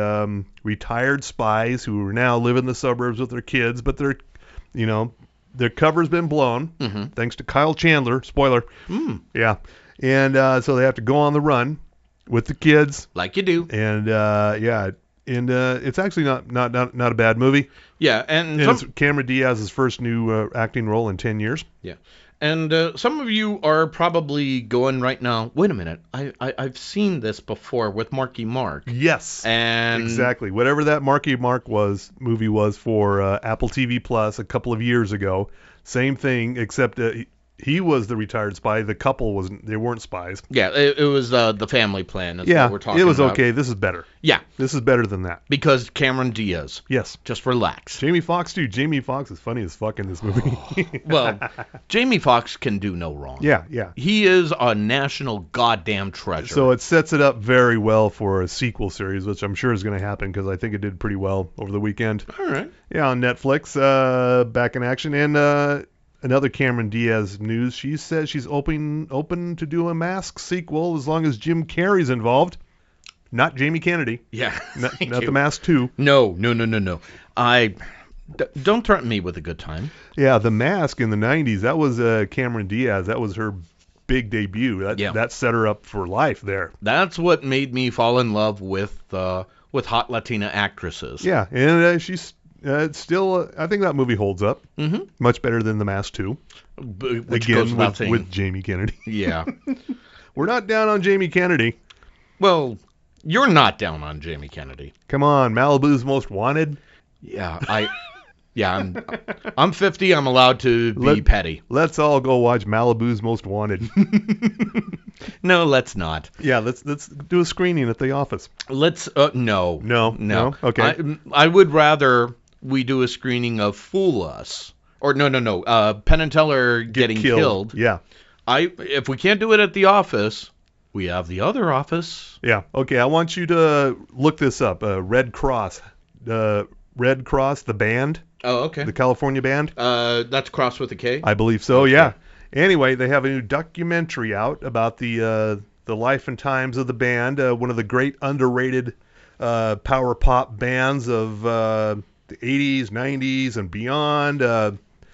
retired spies who are now live in the suburbs with their kids, but their cover's been blown thanks to Kyle Chandler. Spoiler. Yeah. And so they have to go on the run with the kids. Like you do. And it's actually not a bad movie. Yeah, and it's Cameron Diaz's first new acting role in 10 years. Yeah. And some of you are probably going right now, wait a minute, I've seen this before with Marky Mark. Yes. And exactly. Whatever that Marky Mark movie was for Apple TV Plus a couple of years ago. Same thing, except he was the retired spy. The couple wasn't. They weren't spies. Yeah, it was the family plan. That's what we're talking it was about. okay. This is better. Yeah. This is better than that. Because Cameron Diaz. Yes. Just relax. Jamie Foxx, too. Jamie Foxx is funny as fuck in this movie. Well, Jamie Foxx can do no wrong. Yeah. He is a national goddamn treasure. So it sets it up very well for a sequel series, which I'm sure is going to happen because I think it did pretty well over the weekend. All right. Yeah, on Netflix, Back in Action. And another Cameron Diaz news. She says she's open to do a Mask sequel as long as Jim Carrey's involved. Not Jamie Kennedy. Yeah. Not The Mask 2. No. Don't threaten me with a good time. Yeah, The Mask in the 90s, that was Cameron Diaz. That was her big debut. That set her up for life there. That's what made me fall in love with hot Latina actresses. Yeah, and she's still, I think that movie holds up. Mm-hmm. Much better than The Mask 2. Which Again, goes without saying. With Jamie Kennedy. Yeah. We're not down on Jamie Kennedy. Well, you're not down on Jamie Kennedy. Come on, Malibu's Most Wanted. Yeah, I'm 50. I'm allowed to be petty. Let's all go watch Malibu's Most Wanted. No, let's not. Yeah, let's do a screening at the office. Let's no. Okay. I would rather we do a screening of Fool Us or no. Penn and Teller getting killed. Yeah. If we can't do it at the office, we have the other office. Yeah. Okay. I want you to look this up. Red Cross. Red Cross, the band. Oh, okay. The California band. That's Cross with a K. I believe so. Okay. Yeah. Anyway, they have a new documentary out about the life and times of the band. One of the great underrated power pop bands of the 80s, 90s, and beyond.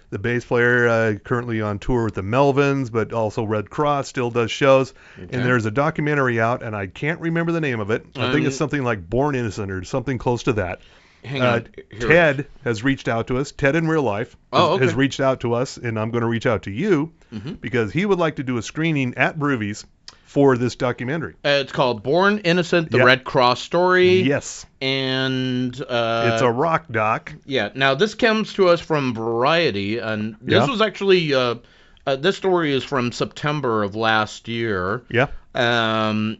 The bass player currently on tour with the Melvins, but also Red Cross still does shows. Okay. And there's a documentary out, and I can't remember the name of it. I think it's something like Born Innocent or something close to that. Hang on. Ted has reached out to us. Ted in real life has reached out to us, and I'm going to reach out to you because he would like to do a screening at Broovies for this documentary. It's called Born Innocent, the Red Cross story. Yes. And it's a rock doc. Yeah. Now, this comes to us from Variety, and this was actually this story is from September of last year. Yeah. And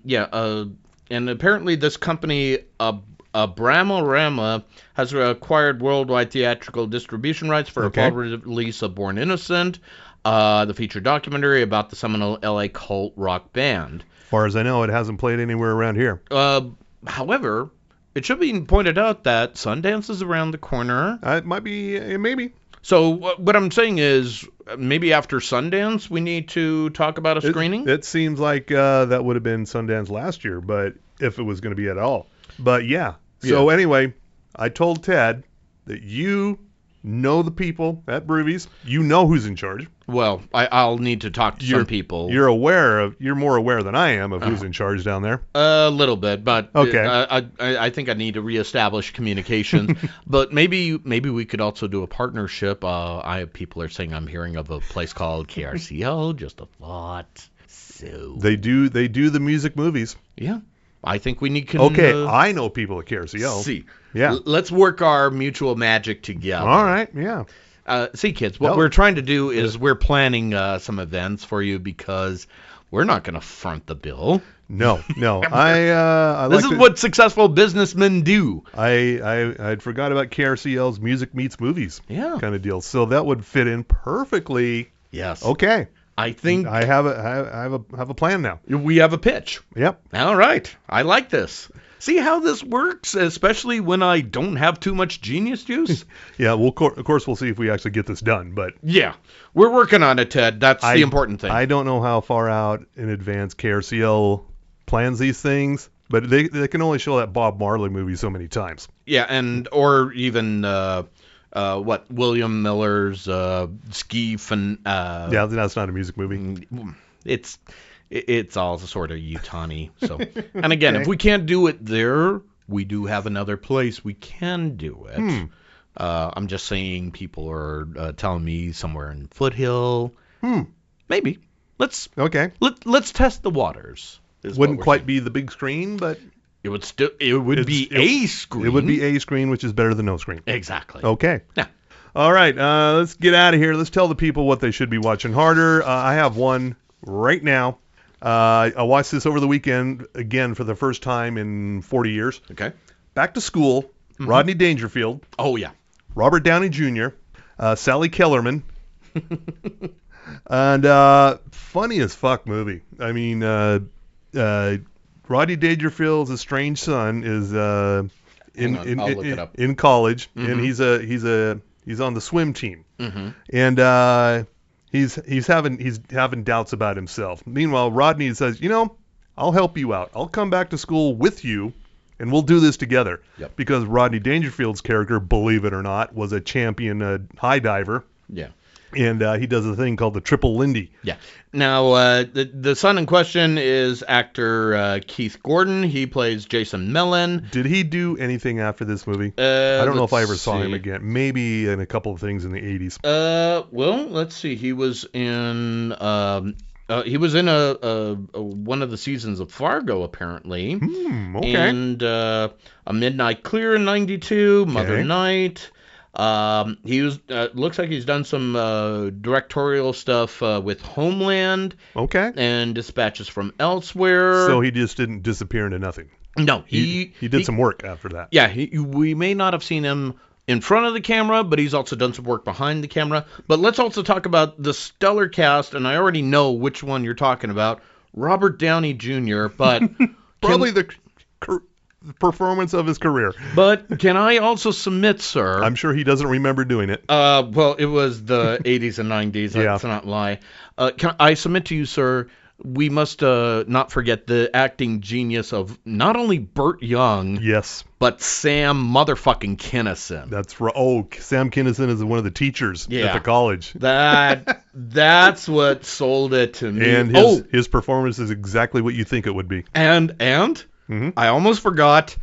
apparently this company, Bramorama, has acquired worldwide theatrical distribution rights for a fall release of Born Innocent, the feature documentary about the seminal LA cult rock band. As far as I know, it hasn't played anywhere around here. However, it should be pointed out that Sundance is around the corner. It might be, maybe. So what I'm saying is maybe after Sundance we need to talk about a screening? It seems like that would have been Sundance last year, but if it was going to be at all. But yeah. So anyway, I told Ted that you know the people at Broovies. You know who's in charge. Well, I'll need to talk to some people. You're more aware than I am of who's in charge down there. A little bit, but okay. I think I need to reestablish communication. But maybe we could also do a partnership. People are saying I'm hearing of a place called KRCL. Just a thought. So they do the music movies. Yeah, I think we need. I know people at KRCL. See, yeah, let's work our mutual magic together. All right, yeah. See, kids, what we're trying to do is we're planning some events for you because we're not going to front the bill. No. I this is what successful businessmen do. I'd forgot about KRCL's Music Meets Movies kind of deal. So that would fit in perfectly. Yes. Okay. I think I have a plan now. We have a pitch. Yep. All right. I like this. See how this works, especially when I don't have too much genius juice? Yeah, well, of course, we'll see if we actually get this done, but... Yeah, we're working on it, Ted. That's the important thing. I don't know how far out in advance KRCL plans these things, but they can only show that Bob Marley movie so many times. Yeah, or even... William Miller's Ski... yeah, that's not a music movie. It's all sort of Utah-y. So, and again, if we can't do it there, we do have another place we can do it. I'm just saying people are telling me somewhere in Foothill. Maybe. Let's test the waters. Wouldn't quite be the big screen, but it would be a screen. It would be a screen, which is better than no screen. Exactly. Okay. Yeah. All right. Let's get out of here. Let's tell the people what they should be watching harder. I have one right now. I watched this over the weekend again for the first time in 40 years. Okay. Back to School, Rodney Dangerfield. Oh, yeah. Robert Downey Jr., Sally Kellerman, and funny as fuck movie. I mean, Rodney Dangerfield's estranged son is I'll look it up. in college, and he's on the swim team, and he's having doubts about himself. Meanwhile, Rodney says, I'll help you out. I'll come back to school with you, and we'll do this together. Yep. Because Rodney Dangerfield's character, believe it or not, was a champion high diver. Yeah. And he does a thing called the Triple Lindy. Yeah. Now, the son in question is actor Keith Gordon. He plays Jason Mellon. Did he do anything after this movie? I don't know if I ever saw him again. Maybe in a couple of things in the 80s. Well, let's see. He was in a one of the seasons of Fargo, apparently. Okay. And A Midnight Clear in '92, Mother Night. He was looks like he's done some directorial stuff with Homeland. Okay. And Dispatches from Elsewhere. So he just didn't disappear into nothing. No, he did some work after that. Yeah, we may not have seen him in front of the camera, but he's also done some work behind the camera. But let's also talk about the stellar cast, and I already know which one you're talking about, Robert Downey Jr., but... Probably the performance of his career. But can I also submit, sir... I'm sure he doesn't remember doing it. Well, it was the 80s and 90s, let's not lie. Can I submit to you, sir... We must not forget the acting genius of not only Burt Young, yes, but Sam motherfucking Kinison. That's right. Oh, Sam Kinison is one of the teachers at the college. That's what sold it to me. And his performance is exactly what you think it would be. And I almost forgot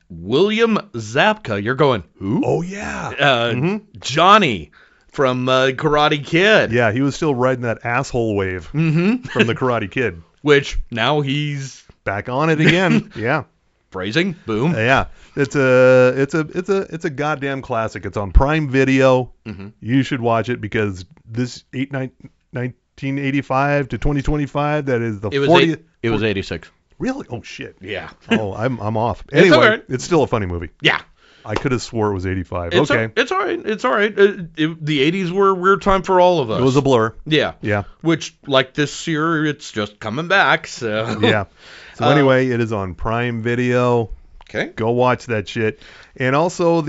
William Zabka. You're going, who? Oh yeah, Johnny. From Karate Kid. Yeah, he was still riding that asshole wave from the Karate Kid. Which now he's back on it again. Yeah. Phrasing. Boom. Yeah. It's a goddamn classic. It's on Prime Video. You should watch it because this 1985 to 2025. That is the 40th. It was 86. Really? Oh shit. Yeah. Oh, I'm off. Anyway, it's still a funny movie. Yeah. I could have swore it was 85. It's all right. It's all right. The 80s were a weird time for all of us. It was a blur. Yeah. Yeah. Which, like this year, it's just coming back. So. Yeah. So anyway, it is on Prime Video. Okay. Go watch that shit. And also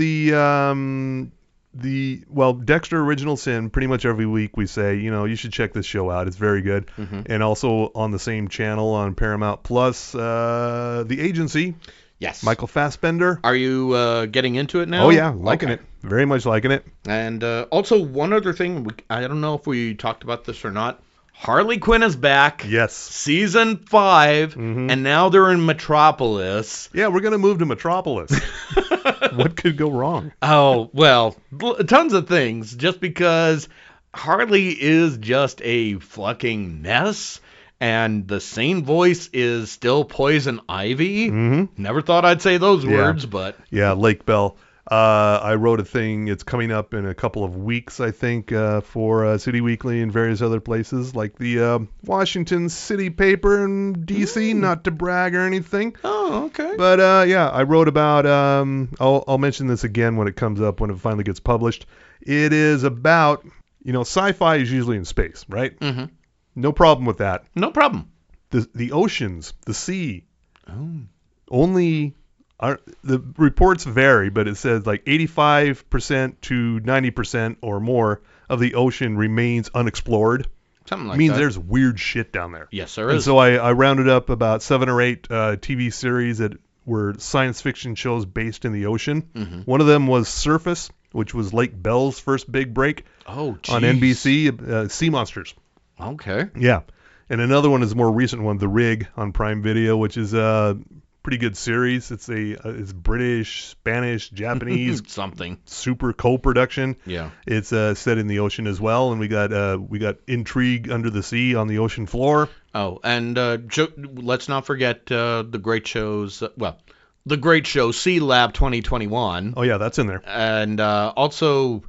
Dexter Original Sin, pretty much every week we say, you should check this show out. It's very good. And also on the same channel on Paramount Plus, The Agency. Yes. Michael Fassbender. Are you getting into it now? Oh, yeah. Liking it. very much liking it. And also, one other thing, I don't know if we talked about this or not. Harley Quinn is back. Yes. Season 5, and now they're in Metropolis. Yeah, we're going to move to Metropolis. What could go wrong? Oh, well, tons of things. Just because Harley is just a fucking mess. And the sane voice is still Poison Ivy. Never thought I'd say those words, but... Yeah, Lake Bell. I wrote a thing. It's coming up in a couple of weeks, I think, for City Weekly and various other places, like the Washington City paper in D.C., not to brag or anything. Oh, okay. But, yeah, I wrote about... I'll mention this again when it comes up, when it finally gets published. It is about... sci-fi is usually in space, right? Mm-hmm. No problem with that. No problem. The oceans, the sea, only the reports vary, but it says like 85% to 90% or more of the ocean remains unexplored. Something like that. Means there's weird shit down there. Yes, there is. And so I rounded up about 7 or 8 TV series that were science fiction shows based in the ocean. One of them was Surface, which was Lake Bell's first big break on NBC, Sea Monsters. Okay. Yeah. And another one is a more recent one, The Rig on Prime Video, which is a pretty good series. It's British, Spanish, Japanese something super co-production. Yeah. It's set in the ocean as well, and we got intrigue under the sea on the ocean floor. Oh, and let's not forget the great shows. The great show Sea Lab 2021. Oh yeah, that's in there. And also.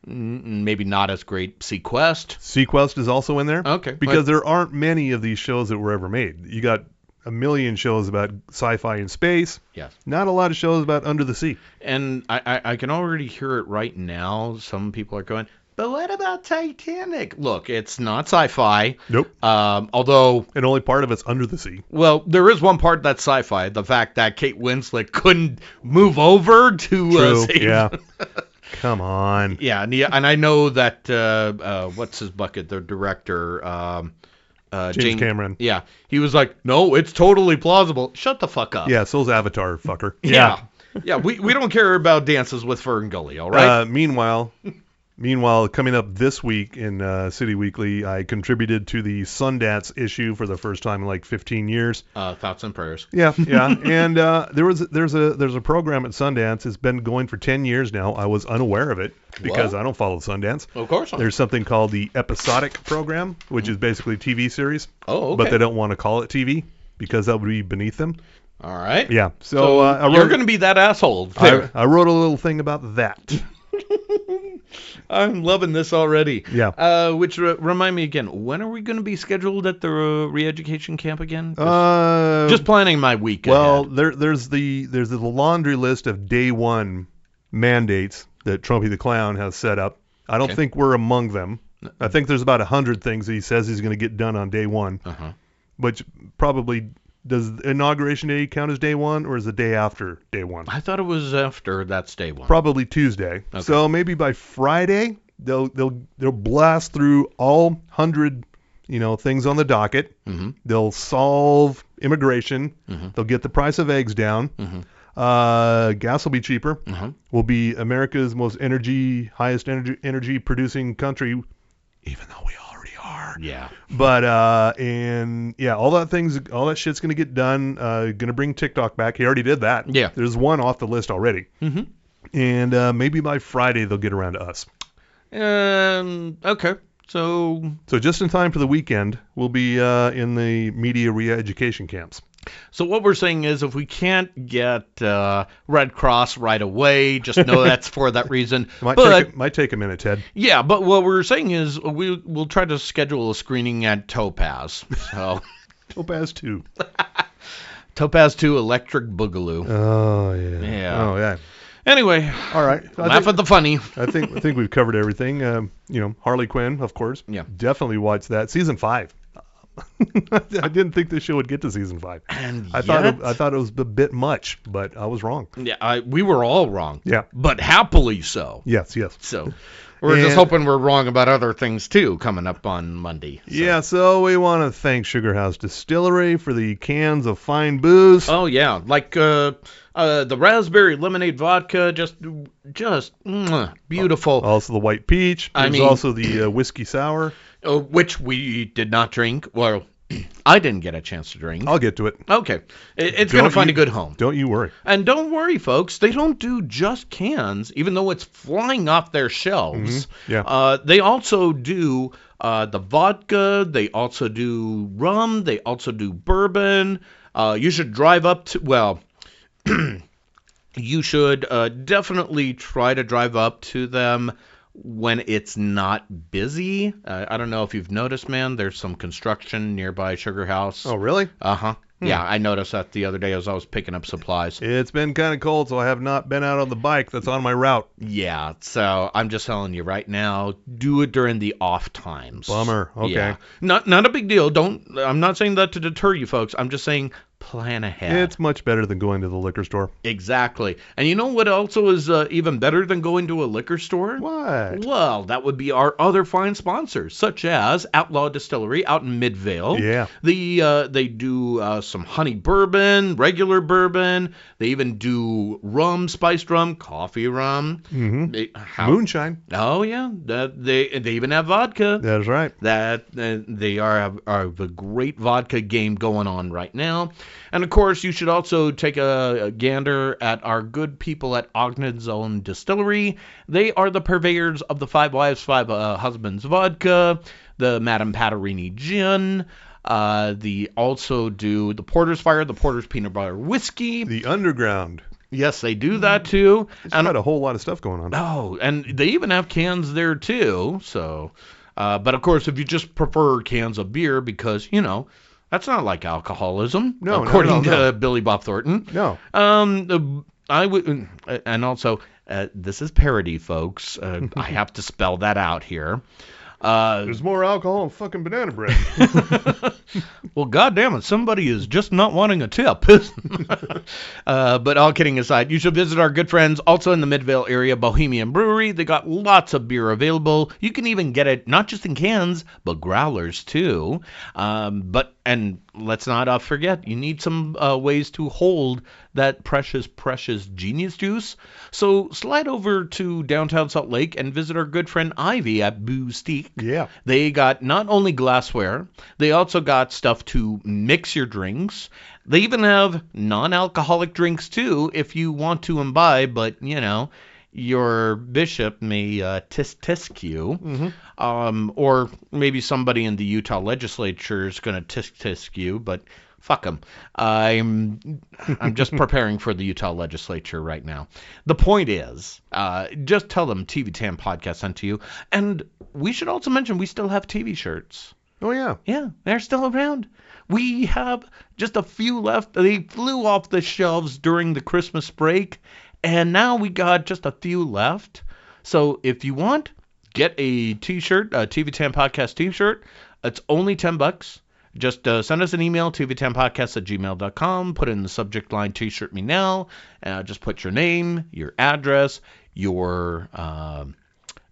Maybe not as great Sequest. Sequest is also in there. Okay. Because there aren't many of these shows that were ever made. You got a million shows about sci-fi in space. Yes. Not a lot of shows about under the sea. And I can already hear it right now. Some people are going, but what about Titanic? Look, it's not sci-fi. Nope. Although... And only part of it's under the sea. Well, there is one part that's sci-fi. The fact that Kate Winslet couldn't move over to save... Yeah. Come on. Yeah, and I know that what's his bucket, the director, James Cameron. Yeah, he was like, no, it's totally plausible. Shut the fuck up. Yeah, so's Avatar, fucker. Yeah, we don't care about Dances with Fern Gully, all right? Meanwhile, coming up this week in City Weekly, I contributed to the Sundance issue for the first time in like 15 years. Thoughts and prayers. Yeah. And there's a program at Sundance. It's been going for 10 years now. I was unaware of it because I don't follow Sundance. Of course not. There's something called the episodic program, which is basically TV series. Oh, okay. But they don't want to call it TV because that would be beneath them. All right. Yeah. So you're going to be that asshole. I wrote a little thing about that. I'm loving this already. Yeah. Which remind me again, when are we going to be scheduled at the re-education camp again? Just planning my week. Well, ahead. there's the laundry list of day one mandates that Trumpy the Clown has set up. I don't think we're among them. I think there's about 100 things he says he's going to get done on day one. Which probably does Inauguration Day count as day one, or is it day after day one? I thought it was after that's day one. Probably Tuesday. Okay. So maybe by Friday they'll blast through all 100 things on the docket. They'll solve immigration. They'll get the price of eggs down. Gas will be cheaper. We'll be America's most highest energy producing country, even though we already are. Yeah. But all that shit's gonna get done. Gonna bring TikTok back. He already did that. Yeah. There's one off the list already. And maybe by Friday they'll get around to us. Okay. So just in time for the weekend, we'll be in the media re-education camps. So what we're saying is, if we can't get Red Cross right away, just know that's for that reason. It might take a minute, Ted. Yeah, but what we're saying is we'll try to schedule a screening at Topaz. So Topaz 2. Topaz 2 Electric Boogaloo. Oh yeah. Yeah. Oh yeah. Anyway, all right. Laugh at the funny. I think we've covered everything. Harley Quinn, of course. Yeah. Definitely watch that. Season 5. I didn't think this show would get to season 5. And I thought it was a bit much, but I was wrong. Yeah, we were all wrong. Yeah. But happily so. Yes. So, We're just hoping we're wrong about other things, too, coming up on Monday. So. Yeah, so we want to thank Sugar House Distillery for the cans of fine booze. Oh, yeah. Like the raspberry lemonade vodka, just beautiful. Also the white peach. There's also the whiskey sour. Which we did not drink. Well, I didn't get a chance to drink. I'll get to it. Okay. It's going to find a good home. Don't you worry. And don't worry, folks. They don't do just cans, even though it's flying off their shelves. Mm-hmm. Yeah. They also do the vodka. They also do rum. They also do bourbon. You should drive up to, well, you should definitely try to drive up to them when it's not busy. I don't know if you've noticed, man, there's some construction nearby Sugar House. Oh, really? Uh-huh. Yeah, I noticed that the other day as I was picking up supplies. It's been kind of cold, so I have not been out on the bike that's on my route. Yeah, so I'm just telling you right now, do it during the off times. Bummer. Okay. Yeah. Not a big deal. I'm not saying that to deter you folks. I'm just saying plan ahead. It's much better than going to the liquor store. Exactly. And you know what also is even better than going to a liquor store? What? Well, that would be our other fine sponsors, such as Outlaw Distillery out in Midvale. Yeah. They do some honey bourbon, regular bourbon. They even do rum, spiced rum, coffee rum. Mm-hmm. Moonshine. Oh, yeah. They even have vodka. That's right. They are a great vodka game going on right now. And, of course, you should also take a gander at our good people at Ogden's Own Distillery. They are the purveyors of the Five Wives, Five Husbands vodka, the Madame Patarini gin. They also do the Porter's Fire, the Porter's Peanut Butter Whiskey. The Underground. Yes, they do that, too. It's got a whole lot of stuff going on. Oh, and they even have cans there, too. So, but, of course, if you just prefer cans of beer because, that's not like alcoholism, according to Billy Bob Thornton. No. I would, and also, this is parody, folks. I have to spell that out here. There's more alcohol in fucking banana bread. Well, goddamn it, somebody is just not wanting a tip. But all kidding aside, you should visit our good friends also in the Midvale area, Bohemian Brewery. They got lots of beer available. You can even get it not just in cans, but growlers too. And let's not forget, you need some ways to hold that precious genius juice. So slide over to downtown Salt Lake and visit our good friend Ivy at Boostique. Yeah. They got not only glassware, they also got stuff to mix your drinks. They even have non-alcoholic drinks too if you want to imbibe, but your bishop may tisk you. Mm-hmm. Or maybe somebody in the Utah legislature is going to tisk you, but fuck them. I'm just preparing for the Utah legislature right now. The point is, just tell them TV Tam Podcast sent to you. And we should also mention we still have TV shirts. Oh, yeah. Yeah, they're still around. We have just a few left. They flew off the shelves during the Christmas break. And now we got just a few left. So if you want, get a t-shirt, a TV Tam Podcast t-shirt. It's only $10. Just send us an email, tvtampodcast@gmail.com. Put in the subject line, T-shirt me now. Just put your name, your address, your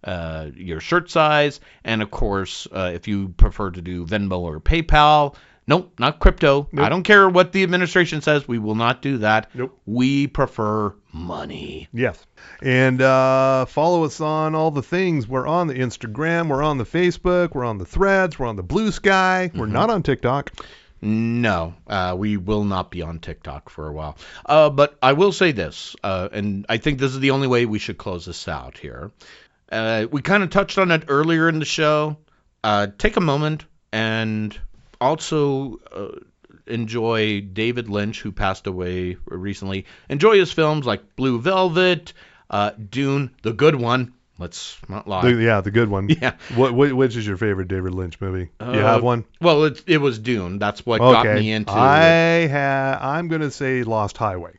shirt size, and of course, if you prefer to do Venmo or PayPal. Nope, not crypto. Nope. I don't care what the administration says. We will not do that. Nope. We prefer money. Yes. And follow us on all the things. We're on the Instagram. We're on the Facebook. We're on the Threads. We're on the Blue Sky. We're not on TikTok. No, we will not be on TikTok for a while. But I will say this, and I think this is the only way we should close this out here. We kind of touched on it earlier in the show. Take a moment and also enjoy David Lynch, who passed away recently. Enjoy his films like Blue Velvet, Dune, the good one. Let's not lie. The good one. Yeah. Which is your favorite David Lynch movie? Do you have one? Well, it was Dune. That's what got me into it. I'm going to say Lost Highway.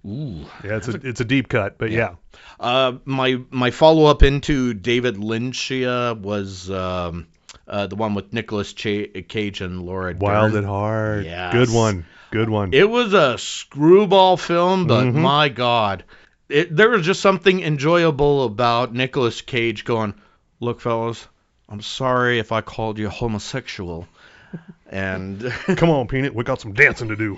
Ooh. Yeah, it's a deep cut, but yeah. My follow-up into David Lynch was the one with Nicolas Cage and Laura Dern. Wild at Heart. Yes. Good one. It was a screwball film, but my God. There was just something enjoyable about Nicolas Cage going, look, fellas, I'm sorry if I called you homosexual. And come on, Peanut, we got some dancing to do.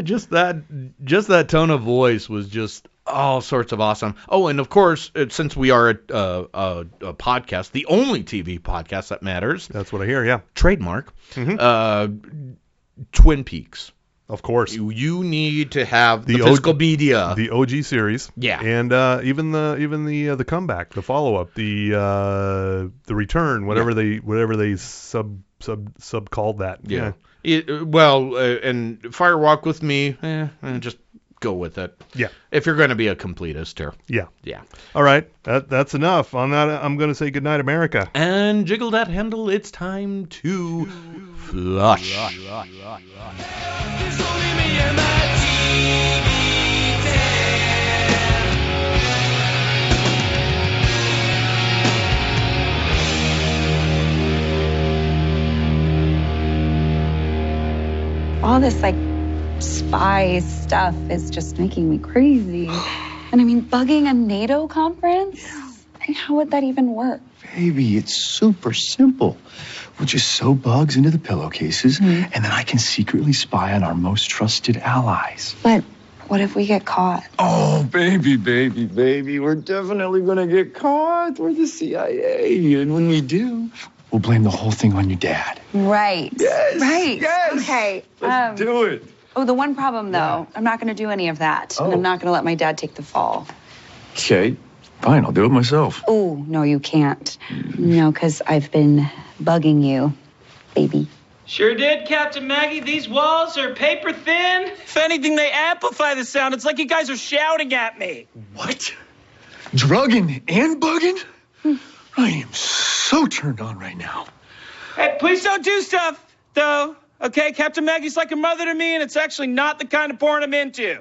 Just that tone of voice was just all sorts of awesome. Oh, and of course, since we are a podcast, the only TV podcast that matters. That's what I hear, yeah. Trademark. Twin Peaks. Of course. You need to have the physical media. The OG series. Yeah. And even the comeback, the follow-up, the return, whatever they sub called that. Yeah. And Firewalk with Me, just go with it. Yeah. If you're going to be a completist here. Yeah. Yeah. All right. That's enough. On that, I'm going to say goodnight, America. And jiggle that handle. It's time to flush. All this, like, spy stuff is just making me crazy. And I mean, bugging a NATO conference? How would that even work? Baby, it's super simple. We'll just sew bugs into the pillowcases, and then I can secretly spy on our most trusted allies. But what if we get caught? Oh, baby, we're definitely gonna get caught. We're the CIA, and when we do, we'll blame the whole thing on your dad. Right. Yes. Right. Yes. Okay. Let's do it. Oh, the one problem, though, I'm not going to do any of that. Oh. And I'm not going to let my dad take the fall. Okay, fine, I'll do it myself. Oh, no, you can't. No, because I've been bugging you, baby. Sure did, Captain Maggie. These walls are paper thin. If anything, they amplify the sound. It's like you guys are shouting at me. What? Drugging and bugging? I am so turned on right now. Hey, please don't do stuff, though. Okay, Captain Maggie's like a mother to me, and it's actually not the kind of porn I'm into.